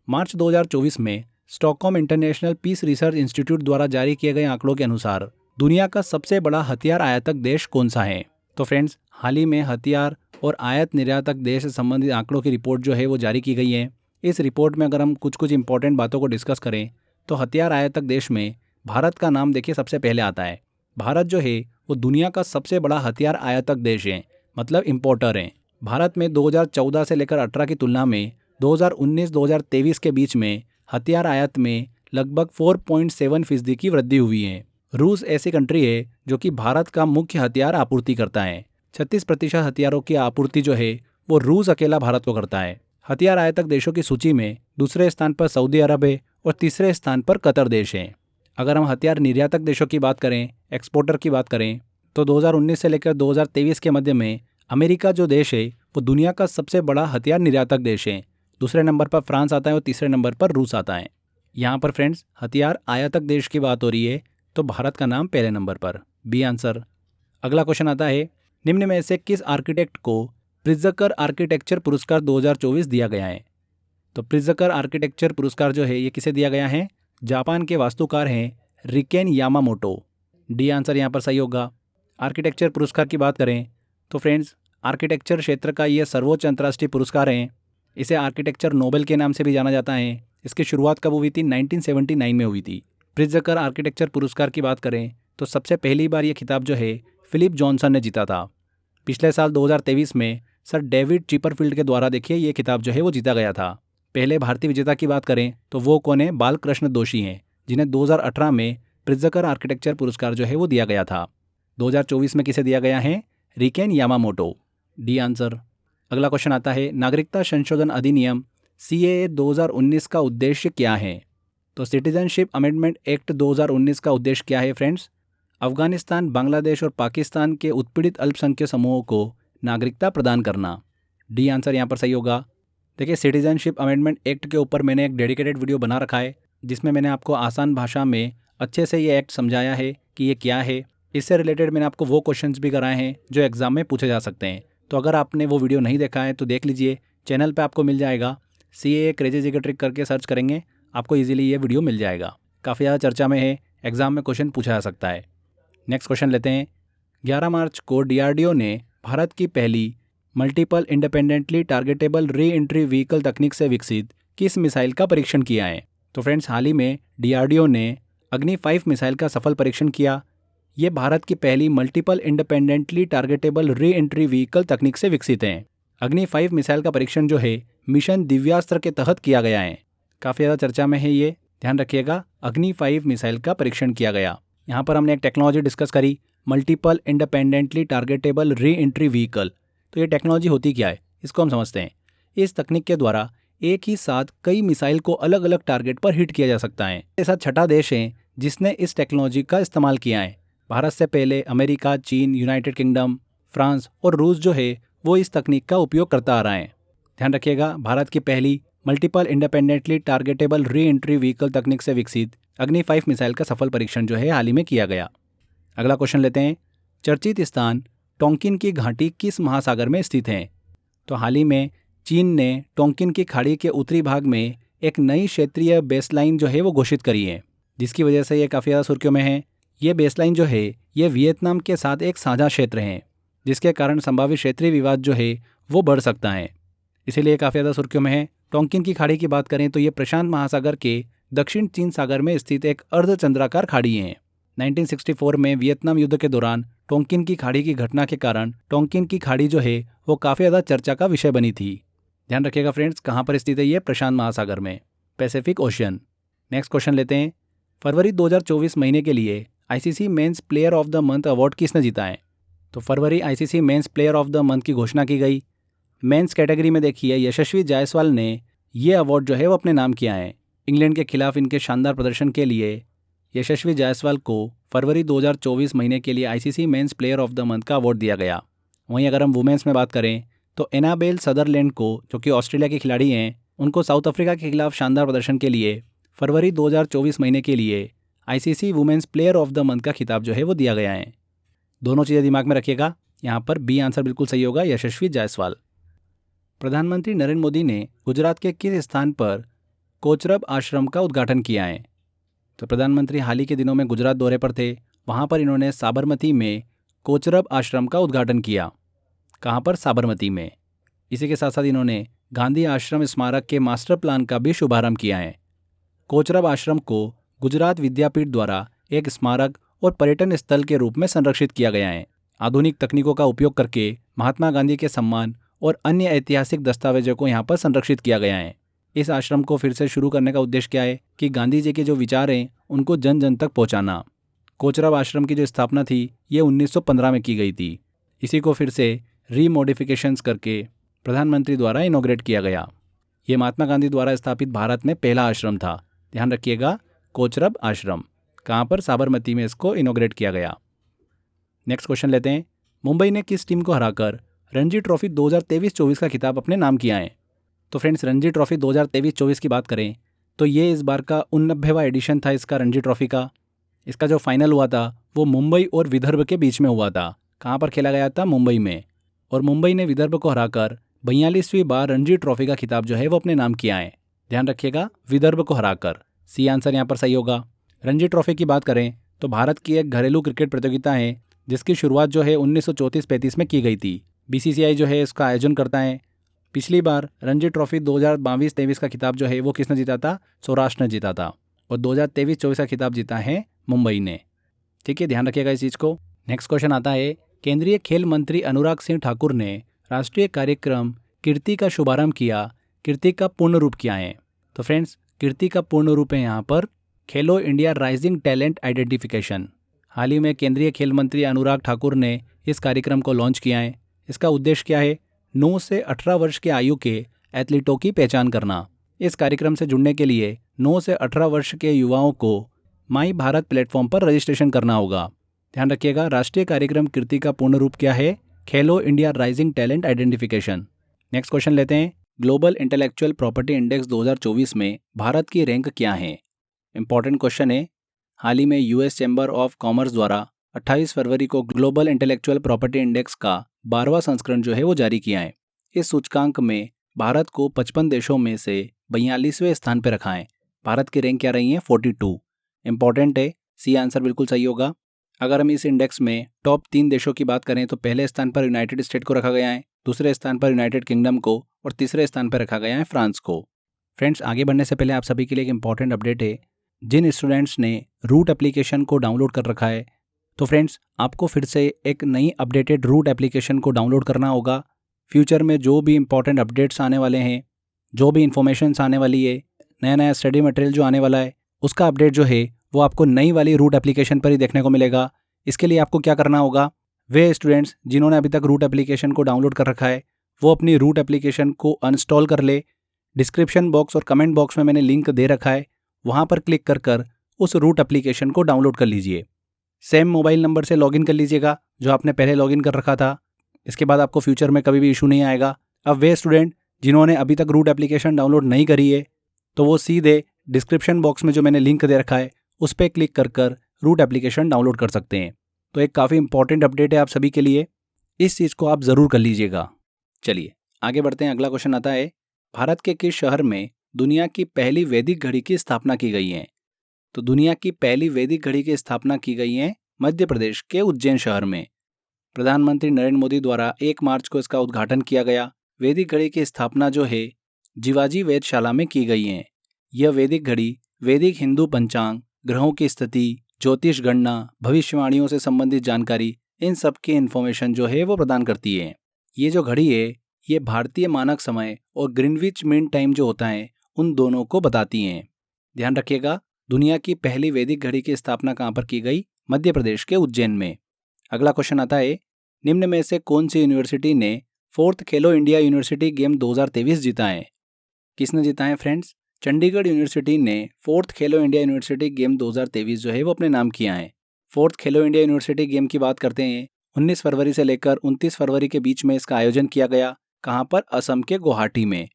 मार्च 2024 में Stockholm International Peace Research Institute द्वारा जारी किए गए आंकड़ों के अनुसार दुनिया का सबसे बड़ा हथियार आयातक देश कौन सा है? तो फ्रेंड्स, हाल ही में हथियार और आयात निर्यातक देश से संबंधित आंकड़ों की रिपोर्ट जो है वो जारी की गई है। इस रिपोर्ट में अगर हम कुछ इंपॉर्टेंट बातों को डिस्कस करें तो हथियार आयातक देश में भारत का नाम देखिए सबसे पहले आता है। भारत जो है वो दुनिया का सबसे बड़ा हथियार आयातक देश है, मतलब इंपोर्टर है। भारत में 2014 से लेकर 18 की तुलना में 2019-2023 के बीच में हथियार आयात में लगभग 4.7% की वृद्धि हुई है। रूस ऐसी कंट्री है जो कि भारत का मुख्य हथियार आपूर्ति करता है। 36% हथियारों की आपूर्ति जो है वो रूस अकेला भारत को करता है। हथियार आयातक देशों की सूची में दूसरे स्थान पर सऊदी अरब है और तीसरे स्थान पर कतर देश है। अगर हम हथियार निर्यातक देशों की बात करें, एक्सपोर्टर की बात करें, तो 2019 से लेकर 2023 के मध्य में अमेरिका जो देश है वो दुनिया का सबसे बड़ा हथियार निर्यातक देश है, दूसरे नंबर पर फ्रांस आता है और तीसरे नंबर पर रूस आता है। यहाँ पर फ्रेंड्स हथियार आयातक देश की बात हो रही है तो भारत का नाम पहले नंबर पर, बी आंसर। अगला क्वेश्चन आता है, निम्न में से किस आर्किटेक्ट को प्रित्जकर आर्किटेक्चर पुरस्कार 2024 दिया गया है? तो प्रित्जकर आर्किटेक्चर पुरस्कार जो है ये किसे दिया गया है? जापान के वास्तुकार हैं रिकेन यामामोटो, डी आंसर यहाँ पर सही होगा। आर्किटेक्चर पुरस्कार की बात करें तो फ्रेंड्स आर्किटेक्चर क्षेत्र का ये सर्वोच्च अंतर्राष्ट्रीय पुरस्कार है। इसे आर्किटेक्चर नोबेल के नाम से भी जाना जाता है। इसकी शुरुआत कब हुई थी? 1979 में हुई थी। प्रित्जकर आर्किटेक्चर पुरस्कार की बात करें तो सबसे पहली बार ये खिताब जो है फिलिप जॉनसन ने जीता था। पिछले साल 2023 में सर डेविड चिपरफील्ड के द्वारा देखिए ये खिताब जो है वो जीता गया था। पहले भारतीय विजेता की बात करें तो वो कौन है? बालकृष्ण दोषी हैं, जिन्हें 2018 में प्रित्जकर आर्किटेक्चर पुरस्कार जो है वो दिया गया था। 2024 में किसे दिया गया है? RIKEN Yamamoto, D answer. अगला क्वेश्चन आता है, नागरिकता संशोधन अधिनियम CAA 2019 का उद्देश्य क्या है? तो सिटीजनशिप अमेंडमेंट एक्ट 2019 का उद्देश्य क्या है फ्रेंड्स? अफगानिस्तान, बांग्लादेश और पाकिस्तान के उत्पीड़ित अल्पसंख्यक समूहों को नागरिकता प्रदान करना, डी आंसर यहाँ पर सही होगा। देखिए सिटीजनशिप अमेंडमेंट एक्ट के ऊपर मैंने एक डेडिकेटेड वीडियो बना रखा है जिसमें मैंने आपको आसान भाषा में अच्छे से ये एक्ट समझाया है कि ये क्या है। इससे रिलेटेड मैंने आपको वो क्वेश्चंस भी कराए हैं जो एग्जाम में पूछे जा सकते हैं। तो अगर आपने वो वीडियो नहीं देखा है तो देख लीजिए, चैनल पे आपको मिल जाएगा। CAA क्रेजी जीके ट्रिक करके सर्च करेंगे, आपको इजीली ये वीडियो मिल जाएगा। काफ़ी ज़्यादा चर्चा में है, एग्जाम में क्वेश्चन पूछा जा सकता है। नेक्स्ट क्वेश्चन लेते हैं। 11 मार्च को DRDO ने भारत की पहली multiple independently targetable re entry vehicle तकनीक से विकसित किस मिसाइल का परीक्षण किया है? तो फ्रेंड्स हाल ही में DRDO ने अग्नि 5 मिसाइल का सफल परीक्षण किया। ये भारत की पहली multiple independently targetable re entry vehicle तकनीक से विकसित हैं। अग्नि 5 मिसाइल का परीक्षण जो है मिशन दिव्यास्त्र के तहत किया गया है। काफ़ी ज़्यादा चर्चा में है ये, ध्यान रखिएगा। अग्नि 5 मिसाइल का परीक्षण किया गया। यहाँ पर हमने एक टेक्नोलॉजी डिस्कस करी, multiple independently targetable re entry vehicle. तो ये टेक्नोलॉजी होती क्या है, इसको हम समझते हैं। इस तकनीक के द्वारा एक ही साथ कई मिसाइल को अलग अलग टारगेट पर हिट किया जा सकता है। ऐसा छठा देश है जिसने इस टेक्नोलॉजी का इस्तेमाल किया है। भारत से पहले अमेरिका, चीन, यूनाइटेड किंगडम, फ्रांस और रूस जो है वो इस तकनीक का उपयोग करता आ रहा है। ध्यान रखिएगा, भारत की पहली multiple independently targetable re entry vehicle तकनीक से विकसित अग्नि 5 मिसाइल का सफल परीक्षण जो है हाल ही में किया गया। अगला क्वेश्चन लेते हैं। चर्चित स्थान टोंकिन की घाटी किस महासागर में स्थित है? तो हाल ही में चीन ने टोंकिन की खाड़ी के उत्तरी भाग में एक नई क्षेत्रीय बेसलाइन जो है वो घोषित करी है, जिसकी वजह से ये काफ़ी ज़्यादा सुर्खियों में है। ये बेसलाइन जो है ये वियतनाम के साथ एक साझा क्षेत्र है, जिसके कारण संभावित क्षेत्रीय विवाद जो है वो बढ़ सकता है, इसीलिए काफ़ी ज़्यादा सुर्खियों में है। टोंकिन की खाड़ी की बात करें तो ये प्रशांत महासागर के दक्षिण चीन सागर में स्थित एक अर्धचंद्राकार खाड़ी है। 1964 में वियतनाम युद्ध के दौरान टोंकिन की खाड़ी की घटना के कारण टोंकिन की खाड़ी जो है वो काफ़ी ज़्यादा चर्चा का विषय बनी थी। ध्यान रखिएगा फ्रेंड्स, कहाँ पर स्थित है ये? प्रशांत महासागर में, पैसिफिक ओशियन। नेक्स्ट क्वेश्चन लेते हैं। फरवरी 2024 महीने के लिए ICC men's player of the month award किसने जीता है? तो फरवरी ICC men's player of the month की घोषणा की गई। मेंस कैटेगरी में देखिए यशस्वी जायसवाल ने ये अवार्ड जो है वो अपने नाम किया है। इंग्लैंड के खिलाफ इनके शानदार प्रदर्शन के लिए यशस्वी जायसवाल को फरवरी 2024 महीने के लिए ICC men's player of the month का अवार्ड दिया गया। वहीं अगर हम वुमेन्स में बात करें तो एनाबेल सदरलैंड को, जो कि ऑस्ट्रेलिया की खिलाड़ी हैं, उनको साउथ अफ्रीका के खिलाफ शानदार प्रदर्शन के लिए फरवरी 2024 महीने के लिए ICC women's player of the month का खिताब जो है वो दिया गया है। दोनों चीज़ें दिमाग में रखिएगा, यहाँ पर बी आंसर बिल्कुल सही होगा, यशस्वी जायसवाल। प्रधानमंत्री नरेंद्र मोदी ने गुजरात के किस स्थान पर कोचरब आश्रम का उद्घाटन किया है? तो प्रधानमंत्री हाल ही के दिनों में गुजरात दौरे पर थे, वहाँ पर इन्होंने साबरमती में कोचरब आश्रम का उद्घाटन किया। कहाँ पर? साबरमती में। इसी के साथ साथ इन्होंने गांधी आश्रम स्मारक के मास्टर प्लान का भी शुभारंभ किया है। कोचरब आश्रम को गुजरात विद्यापीठ द्वारा एक स्मारक और पर्यटन स्थल के रूप में संरक्षित किया गया है। आधुनिक तकनीकों का उपयोग करके महात्मा गांधी के सम्मान और अन्य ऐतिहासिक दस्तावेजों को यहाँ पर संरक्षित किया गया है। इस आश्रम को फिर से शुरू करने का उद्देश्य क्या है कि गांधी जी के जो विचार हैं उनको जन जन तक पहुँचाना। कोचरब आश्रम की जो स्थापना थी ये 1915 में की गई थी। इसी को फिर से रीमॉडिफिकेशंस करके प्रधानमंत्री द्वारा इनॉग्रेट किया गया। ये महात्मा गांधी द्वारा स्थापित भारत में पहला आश्रम था। ध्यान रखिएगा, कोचरब आश्रम। कहाँ पर? साबरमती में इसको इनॉग्रेट किया गया। नेक्स्ट क्वेश्चन लेते हैं। मुंबई ने किस टीम को हराकर रणजी ट्रॉफी 2023-24 का खिताब अपने नाम किया है? तो फ्रेंड्स रणजी ट्रॉफी 2023-24 की बात करें तो ये इस बार का 89वां एडिशन था इसका रणजी ट्रॉफी का। इसका जो फाइनल हुआ था वो मुंबई और विदर्भ के बीच में हुआ था। कहाँ पर खेला गया था? मुंबई में। और मुंबई ने विदर्भ को हराकर 42वीं बार रणजी ट्रॉफी का खिताब जो है वो अपने नाम किया है। ध्यान रखिएगा, विदर्भ को हराकर। सी आंसर यहाँ पर सही होगा। रणजी ट्रॉफी की बात करें तो भारत की एक घरेलू क्रिकेट प्रतियोगिता है जिसकी शुरुआत जो है 1934-35 में की गई थी। बीसीसीआई जो है इसका आयोजन करता है। पिछली बार रणजी ट्रॉफी 2022-23 का खिताब जो है वो किसने जीता था? सौराष्ट्र ने जीता था। और 2023-24 का खिताब जीता है मुंबई ने। ठीक है, ध्यान रखिएगा इस चीज़ को। नेक्स्ट क्वेश्चन आता है, केंद्रीय खेल मंत्री अनुराग सिंह ठाकुर ने राष्ट्रीय कार्यक्रम कीर्ति का शुभारंभ किया। कीर्ति का पूर्ण रूप क्या है? तो फ्रेंड्स कीर्ति का पूर्ण रूप है यहाँ पर खेलो इंडिया राइजिंग टैलेंट आइडेंटिफिकेशन। हाल ही में केंद्रीय खेल मंत्री अनुराग ठाकुर ने इस कार्यक्रम को लॉन्च किया है। इसका उद्देश्य क्या है? 9 से 18 वर्ष के आयु के एथलीटों की पहचान करना। इस कार्यक्रम से जुड़ने के लिए 9 से 18 वर्ष के युवाओं को माई भारत प्लेटफॉर्म पर रजिस्ट्रेशन करना होगा। ध्यान रखिएगा, राष्ट्रीय कार्यक्रम कीर्ति का पूर्ण रूप क्या है? खेलो India rising talent identification. Next question लेते हैं, ग्लोबल इंटेलेक्चुअल प्रॉपर्टी इंडेक्स 2024 में भारत की रैंक क्या है? इंपॉर्टेंट क्वेश्चन है। हाल ही में यूएस चैम्बर ऑफ कॉमर्स द्वारा 28 फरवरी को ग्लोबल इंटेलेक्चुअल प्रॉपर्टी इंडेक्स का 12वां संस्करण जो है वो जारी किया है। इस सूचकांक में भारत को 55 देशों में से 42वें स्थान पर रखा है। भारत की रैंक क्या रही है? 42। इंपॉर्टेंट है, सी आंसर बिल्कुल सही होगा। अगर हम इस इंडेक्स में टॉप 3 देशों की बात करें तो पहले स्थान पर यूनाइटेड स्टेट को रखा गया है, दूसरे स्थान पर यूनाइटेड किंगडम को और तीसरे स्थान पर रखा गया है फ्रांस को। फ्रेंड्स आगे बढ़ने से पहले आप सभी के लिए एक इंपॉर्टेंट अपडेट है। जिन स्टूडेंट्स ने रूट एप्लीकेशन को डाउनलोड कर रखा है तो फ्रेंड्स आपको फिर से एक नई अपडेटेड रूट एप्लीकेशन को डाउनलोड करना होगा। फ्यूचर में जो भी इंपॉर्टेंट अपडेट्स आने वाले हैं, जो भी इंफॉर्मेशंस आने वाली है, नया नया स्टडी मटेरियल जो आने वाला है, उसका अपडेट जो है वो आपको नई वाली रूट एप्लीकेशन पर ही देखने को मिलेगा। इसके लिए आपको क्या करना होगा? वे स्टूडेंट्स जिन्होंने अभी तक रूट एप्लीकेशन को डाउनलोड कर रखा है वो अपनी रूट एप्लीकेशन को अनइंस्टॉल कर ले। डिस्क्रिप्शन बॉक्स और कमेंट बॉक्स में मैंने लिंक दे रखा है, वहाँ पर क्लिक कर उस रूट एप्लीकेशन को डाउनलोड कर लीजिए। सेम मोबाइल नंबर से लॉगिन कर लीजिएगा जो आपने पहले लॉगिन कर रखा था। इसके बाद आपको फ्यूचर में कभी भी इशू नहीं आएगा। अब वे स्टूडेंट जिन्होंने अभी तक रूट एप्लीकेशन डाउनलोड नहीं करी है तो वो सीधे डिस्क्रिप्शन बॉक्स में जो मैंने लिंक दे रखा है उस पर क्लिक कर रूट एप्लीकेशन डाउनलोड कर सकते हैं। तो एक काफ़ी इंपॉर्टेंट अपडेट है आप सभी के लिए, इस चीज़ को आप ज़रूर कर लीजिएगा। चलिए आगे बढ़ते हैं। अगला क्वेश्चन आता है, भारत के किस शहर में दुनिया की पहली वैदिक घड़ी की स्थापना की गई है? तो दुनिया की पहली वैदिक घड़ी की स्थापना की गई है मध्य प्रदेश के उज्जैन शहर में। प्रधानमंत्री नरेंद्र मोदी द्वारा 1 मार्च को इसका उद्घाटन किया गया। वैदिक घड़ी की स्थापना जो है जीवाजी वेधशाला में की गई है। यह वैदिक घड़ी वैदिक हिंदू पंचांग, ग्रहों की स्थिति, ज्योतिष गणना, भविष्यवाणियों से संबंधित जानकारी, इन सब की इन्फॉर्मेशन जो है वो प्रदान करती है। ये जो घड़ी है ये भारतीय मानक समय और ग्रीनविच मीन टाइम जो होता है उन दोनों को बताती हैं। ध्यान रखिएगा, दुनिया की पहली वैदिक घड़ी की स्थापना कहाँ पर की गई? मध्य प्रदेश के उज्जैन में। अगला क्वेश्चन आता है, निम्न में से कौन सी यूनिवर्सिटी ने 4th खेलो इंडिया यूनिवर्सिटी गेम 2023 जीता है? किसने जीता है फ्रेंड्स? चंडीगढ़ यूनिवर्सिटी ने 4th खेलो इंडिया यूनिवर्सिटी गेम 2023 जो है वो अपने नाम किया है। 4th खेलो इंडिया यूनिवर्सिटी गेम की बात करते हैं, 19 फरवरी से लेकर 29 फरवरी के बीच में इसका आयोजन किया गया। कहाँ पर? असम के गुवाहाटी में।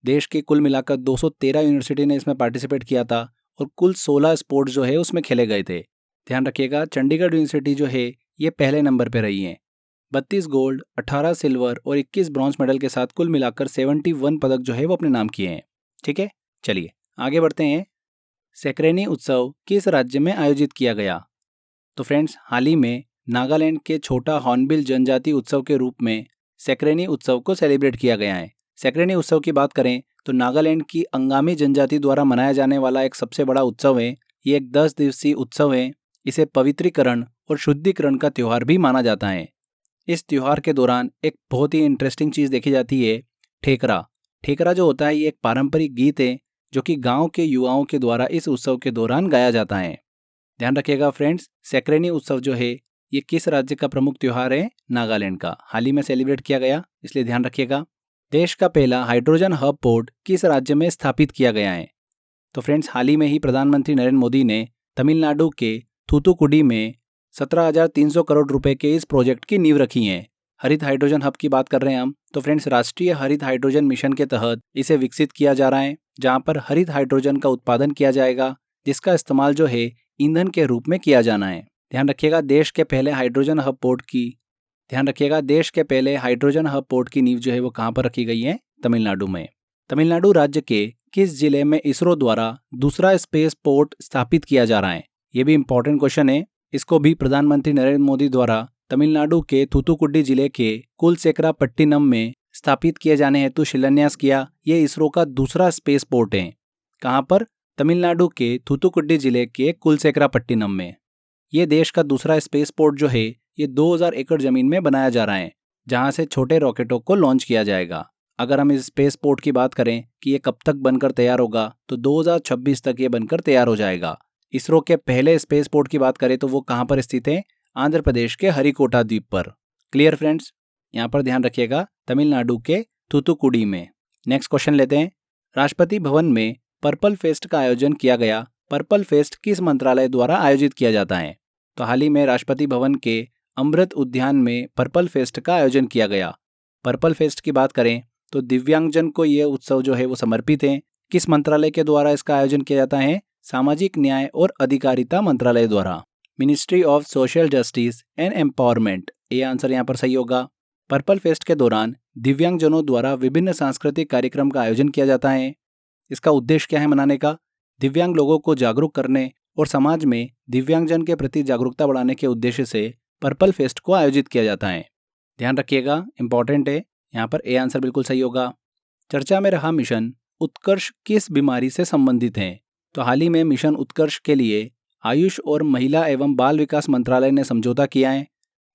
देश की कुल मिलाकर 213 यूनिवर्सिटी ने इसमें पार्टिसिपेट किया था और कुल 16 स्पोर्ट्स जो है उसमें खेले गए थे। ध्यान रखिएगा, चंडीगढ़ यूनिवर्सिटी जो है ये पहले नंबर पर रही है। 32 गोल्ड, 18 सिल्वर और 21 ब्रॉन्ज मेडल के साथ कुल मिलाकर 71 पदक जो है वो अपने नाम किए हैं। ठीक है, चलिए आगे बढ़ते हैं। सैक्रेनी उत्सव किस राज्य में आयोजित किया गया? तो फ्रेंड्स हाल ही में नागालैंड के छोटा हॉर्नबिल जनजाति उत्सव के रूप में सैक्रेनी उत्सव को सेलिब्रेट किया गया है। सैक्रेनी उत्सव की बात करें तो नागालैंड की अंगामी जनजाति द्वारा मनाया जाने वाला एक सबसे बड़ा उत्सव है। ये एक 10 दिवसीय उत्सव है। इसे पवित्रीकरण और शुद्धिकरण का त्यौहार भी माना जाता है। इस त्यौहार के दौरान एक बहुत ही इंटरेस्टिंग चीज़ देखी जाती है, ठेकरा। ठेकरा जो होता है ये एक पारंपरिक गीत है जो कि गांव के युवाओं के द्वारा इस उत्सव के दौरान गाया जाता है। ध्यान रखिएगा फ्रेंड्स, सैक्रेनी उत्सव जो है ये किस राज्य का प्रमुख त्यौहार है? नागालैंड का। हाल ही में सेलिब्रेट किया गया, इसलिए ध्यान रखिएगा। देश का पहला हाइड्रोजन हब पोर्ट किस राज्य में स्थापित किया गया है? तो फ्रेंड्स हाल ही में ही प्रधानमंत्री नरेंद्र मोदी ने तमिलनाडु के थूथुकुडी में 17,300 करोड़ रुपए के इस प्रोजेक्ट की नींव रखी है। हरित हाइड्रोजन हब की बात कर रहे हैं हम, तो फ्रेंड्स राष्ट्रीय हरित हाइड्रोजन मिशन के तहत इसे विकसित किया जा रहा है, जहां पर हरित हाइड्रोजन का उत्पादन किया जाएगा, जिसका इस्तेमाल जो है ईंधन के रूप में किया जाना है। ध्यान रखिएगा, देश के पहले हाइड्रोजन हब पोर्ट की नींव जो है वो कहाँ पर रखी गई है? तमिलनाडु में। तमिलनाडु राज्य के किस जिले में इसरो द्वारा दूसरा स्पेस पोर्ट स्थापित किया जा रहा है? ये भी इंपॉर्टेंट क्वेश्चन है। इसको भी प्रधानमंत्री नरेंद्र मोदी द्वारा तमिलनाडु के थूथुकुडी जिले के कुलसेकरापट्टिनम में स्थापित किए जाने हेतु शिलान्यास किया। ये इसरो का दूसरा स्पेस पोर्ट है। कहाँ पर? तमिलनाडु के थूथुकुडी जिले के कुलसेकरापट्टिनम में। ये देश का दूसरा स्पेस पोर्ट जो है ये 2000 एकड़ जमीन में बनाया जा रहा है, जहां से छोटे रॉकेटों को लॉन्च किया जाएगा। अगर हम इस स्पेस पोर्ट की बात करें कि ये कब तक बनकर तैयार होगा, तो 2026 तक ये बनकर तैयार हो जाएगा। इसरो के पहले स्पेस पोर्ट की बात करें तो वो कहाँ पर स्थित है? आंध्र प्रदेश के हरिकोटा द्वीप पर। क्लियर फ्रेंड्स, यहाँ पर ध्यान रखिएगा, तमिलनाडु के थूथुकुडी में। नेक्स्ट क्वेश्चन लेते हैं। राष्ट्रपति भवन में पर्पल फेस्ट का आयोजन किया गया। पर्पल फेस्ट किस मंत्रालय द्वारा आयोजित किया जाता है? तो हाल ही में राष्ट्रपति भवन के अमृत उद्यान में पर्पल फेस्ट का आयोजन किया गया। पर्पल फेस्ट की बात करें तो दिव्यांगजन को ये उत्सव जो है वो समर्पित है। किस मंत्रालय के द्वारा इसका आयोजन किया जाता है? सामाजिक न्याय और अधिकारिता मंत्रालय द्वारा, ministry of social justice and empowerment. ये आंसर यहाँ पर सही होगा। पर्पल फेस्ट के दौरान दिव्यांगजनों द्वारा विभिन्न सांस्कृतिक कार्यक्रम का आयोजन किया जाता है। इसका उद्देश्य क्या है मनाने का? दिव्यांग लोगों को जागरूक करने और समाज में दिव्यांगजन के प्रति जागरूकता बढ़ाने के उद्देश्य से पर्पल फेस्ट को आयोजित किया जाता है। ध्यान रखिएगा, इंपॉर्टेंट है। यहाँ पर ए आंसर बिल्कुल सही होगा। चर्चा में रहा मिशन उत्कर्ष किस बीमारी से संबंधित है? तो हाल ही में मिशन उत्कर्ष के लिए आयुष और महिला एवं बाल विकास मंत्रालय ने समझौता किया है।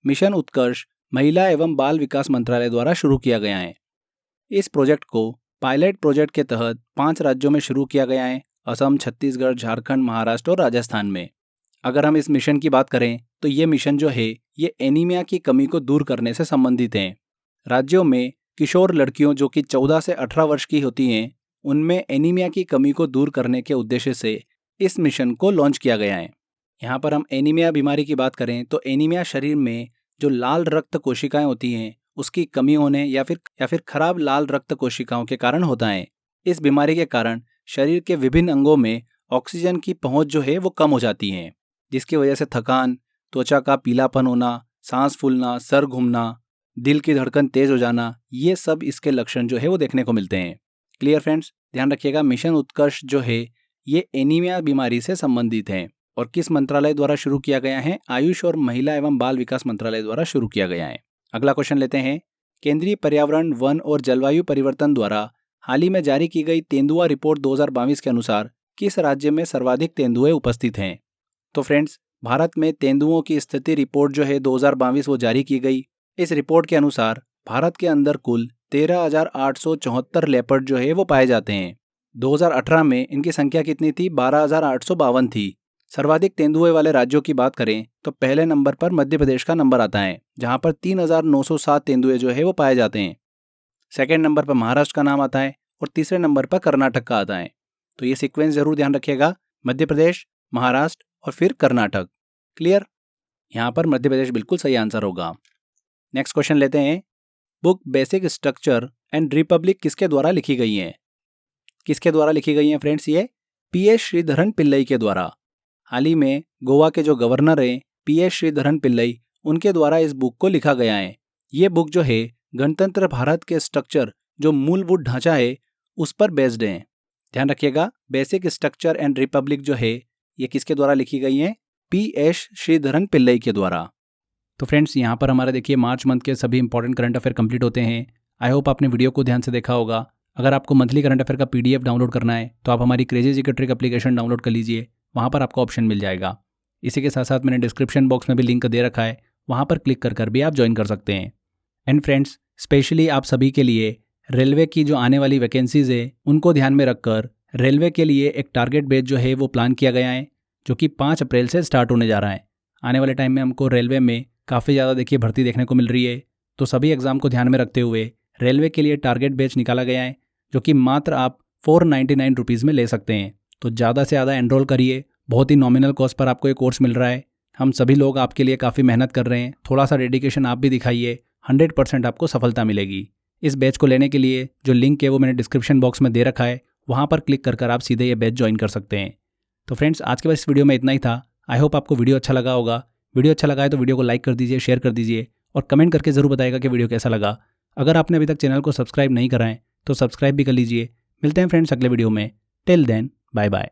मिशन उत्कर्ष महिला एवं बाल विकास मंत्रालय द्वारा शुरू किया गया है। इस प्रोजेक्ट को पायलट प्रोजेक्ट के तहत 5 राज्यों में शुरू किया गया है, असम, छत्तीसगढ़, झारखंड, महाराष्ट्र और राजस्थान में। अगर हम इस मिशन की बात करें तो ये मिशन जो है ये एनीमिया की कमी को दूर करने से संबंधित है। राज्यों में किशोर लड़कियों जो कि 14 से 18 वर्ष की होती हैं, उनमें एनीमिया की कमी को दूर करने के उद्देश्य से इस मिशन को लॉन्च किया गया है। यहाँ पर हम एनीमिया बीमारी की बात करें तो एनीमिया शरीर में जो लाल रक्त कोशिकाएं होती हैं उसकी कमी होने या फिर खराब लाल रक्त कोशिकाओं के कारण होता है। इस बीमारी के कारण शरीर के विभिन्न अंगों में ऑक्सीजन की पहुंच जो है वो कम हो जाती है, जिसकी वजह से थकान, त्वचा का पीलापन होना, सांस फूलना, सर घूमना, दिल की धड़कन तेज हो जाना, ये सब इसके लक्षण जो है वो देखने को मिलते हैं। क्लियर फ्रेंड्स, ध्यान रखिएगा, मिशन उत्कर्ष जो है ये एनीमिया बीमारी से संबंधित है और किस मंत्रालय द्वारा शुरू किया गया है? आयुष और महिला एवं बाल विकास मंत्रालय द्वारा शुरू किया गया है। अगला क्वेश्चन लेते हैं। केंद्रीय पर्यावरण, वन और जलवायु परिवर्तन द्वारा हाल ही में जारी की गई तेंदुआ रिपोर्ट 2022 के अनुसार किस राज्य में सर्वाधिक तेंदुए उपस्थित हैं? तो फ्रेंड्स, भारत में तेंदुओं की स्थिति रिपोर्ट जो है 2022 वो जारी की गई। इस रिपोर्ट के अनुसार भारत के अंदर कुल 13,874 लेपर्ड जो है वो पाए जाते हैं। 2018 में इनकी संख्या कितनी थी? 12,852 थी। सर्वाधिक तेंदुए वाले राज्यों की बात करें तो पहले नंबर पर मध्य प्रदेश का नंबर आता है, जहां पर 3,907 तेंदुए जो है वो पाए जाते हैं। सेकेंड नंबर पर महाराष्ट्र का नाम आता है और तीसरे नंबर पर कर्नाटक का आता है। तो ये सीक्वेंस जरूर ध्यान रखिएगा, मध्य प्रदेश, महाराष्ट्र और फिर कर्नाटक। क्लियर, यहाँ पर मध्य प्रदेश बिल्कुल सही आंसर होगा। नेक्स्ट क्वेश्चन लेते हैं। Book basic structure and Republic किसके द्वारा लिखी गई है? किसके द्वारा लिखी गई है फ्रेंड्स? ये पीएस श्रीधरन पिल्लई के द्वारा। हाल ही में गोवा के जो गवर्नर हैं पीएस श्रीधरन पिल्लई, उनके द्वारा इस बुक को लिखा गया है। ये बुक जो है गणतंत्र भारत के स्ट्रक्चर, जो मूलभूत ढांचा है, उस पर बेस्ड है। ध्यान रखिएगा, बेसिक स्ट्रक्चर एंड रिपब्लिक जो है ये किसके द्वारा लिखी गई है? पीएस श्रीधरन पिल्लई के द्वारा। तो फ्रेंड्स, यहाँ पर हमारा देखिए मार्च मंथ के सभी इंपॉर्टेंट करंट अफेयर कंप्लीट होते हैं। आई होप आपने वीडियो को ध्यान से देखा होगा। अगर आपको मंथली करंट अफेयर का पीडीएफ डाउनलोड करना है तो आप हमारी crazy GK trick application download कर लीजिए, वहाँ पर आपको ऑप्शन मिल जाएगा। इसी के साथ साथ मैंने डिस्क्रिप्शन बॉक्स में भी लिंक दे रखा है, वहाँ पर क्लिक कर भी आप ज्वाइन कर सकते हैं। एंड फ्रेंड्स, स्पेशली आप सभी के लिए रेलवे की जो आने वाली वैकेंसीज है उनको ध्यान में रखकर रेलवे के लिए एक टारगेट बेच जो है वो प्लान किया गया है, जो कि 5 अप्रैल से स्टार्ट होने जा रहा है। आने वाले टाइम में हमको रेलवे में काफ़ी ज़्यादा देखिए भर्ती देखने को मिल रही है। तो सभी एग्जाम को ध्यान में रखते हुए रेलवे के लिए टारगेट बैच निकाला गया है, जो कि मात्र आप 499 रुपीज़ में ले सकते हैं। तो ज़्यादा से ज़्यादा एनरोल करिए, बहुत ही नॉमिनल कॉस्ट पर आपको ये कोर्स मिल रहा है। हम सभी लोग आपके लिए काफ़ी मेहनत कर रहे हैं, थोड़ा सा डेडिकेशन आप भी दिखाइए, 100% आपको सफलता मिलेगी। इस बैच को लेने के लिए जो लिंक है वो मैंने डिस्क्रिप्शन बॉक्स में दे रखा है, वहाँ पर क्लिक कर आप सीधे ये बैच ज्वाइन कर सकते हैं। तो फ्रेंड्स, आज के बाद इस वीडियो में इतना ही था। आई होप आपको वीडियो अच्छा लगा होगा। वीडियो अच्छा लगा है तो वीडियो को लाइक कर दीजिए, शेयर कर दीजिए और कमेंट करके ज़रूर बताइएगा कि वीडियो कैसा लगा। अगर आपने अभी तक चैनल को सब्सक्राइब नहीं करा है तो सब्सक्राइब भी कर लीजिए। मिलते हैं फ्रेंड्स अगले वीडियो में। Till then, bye bye.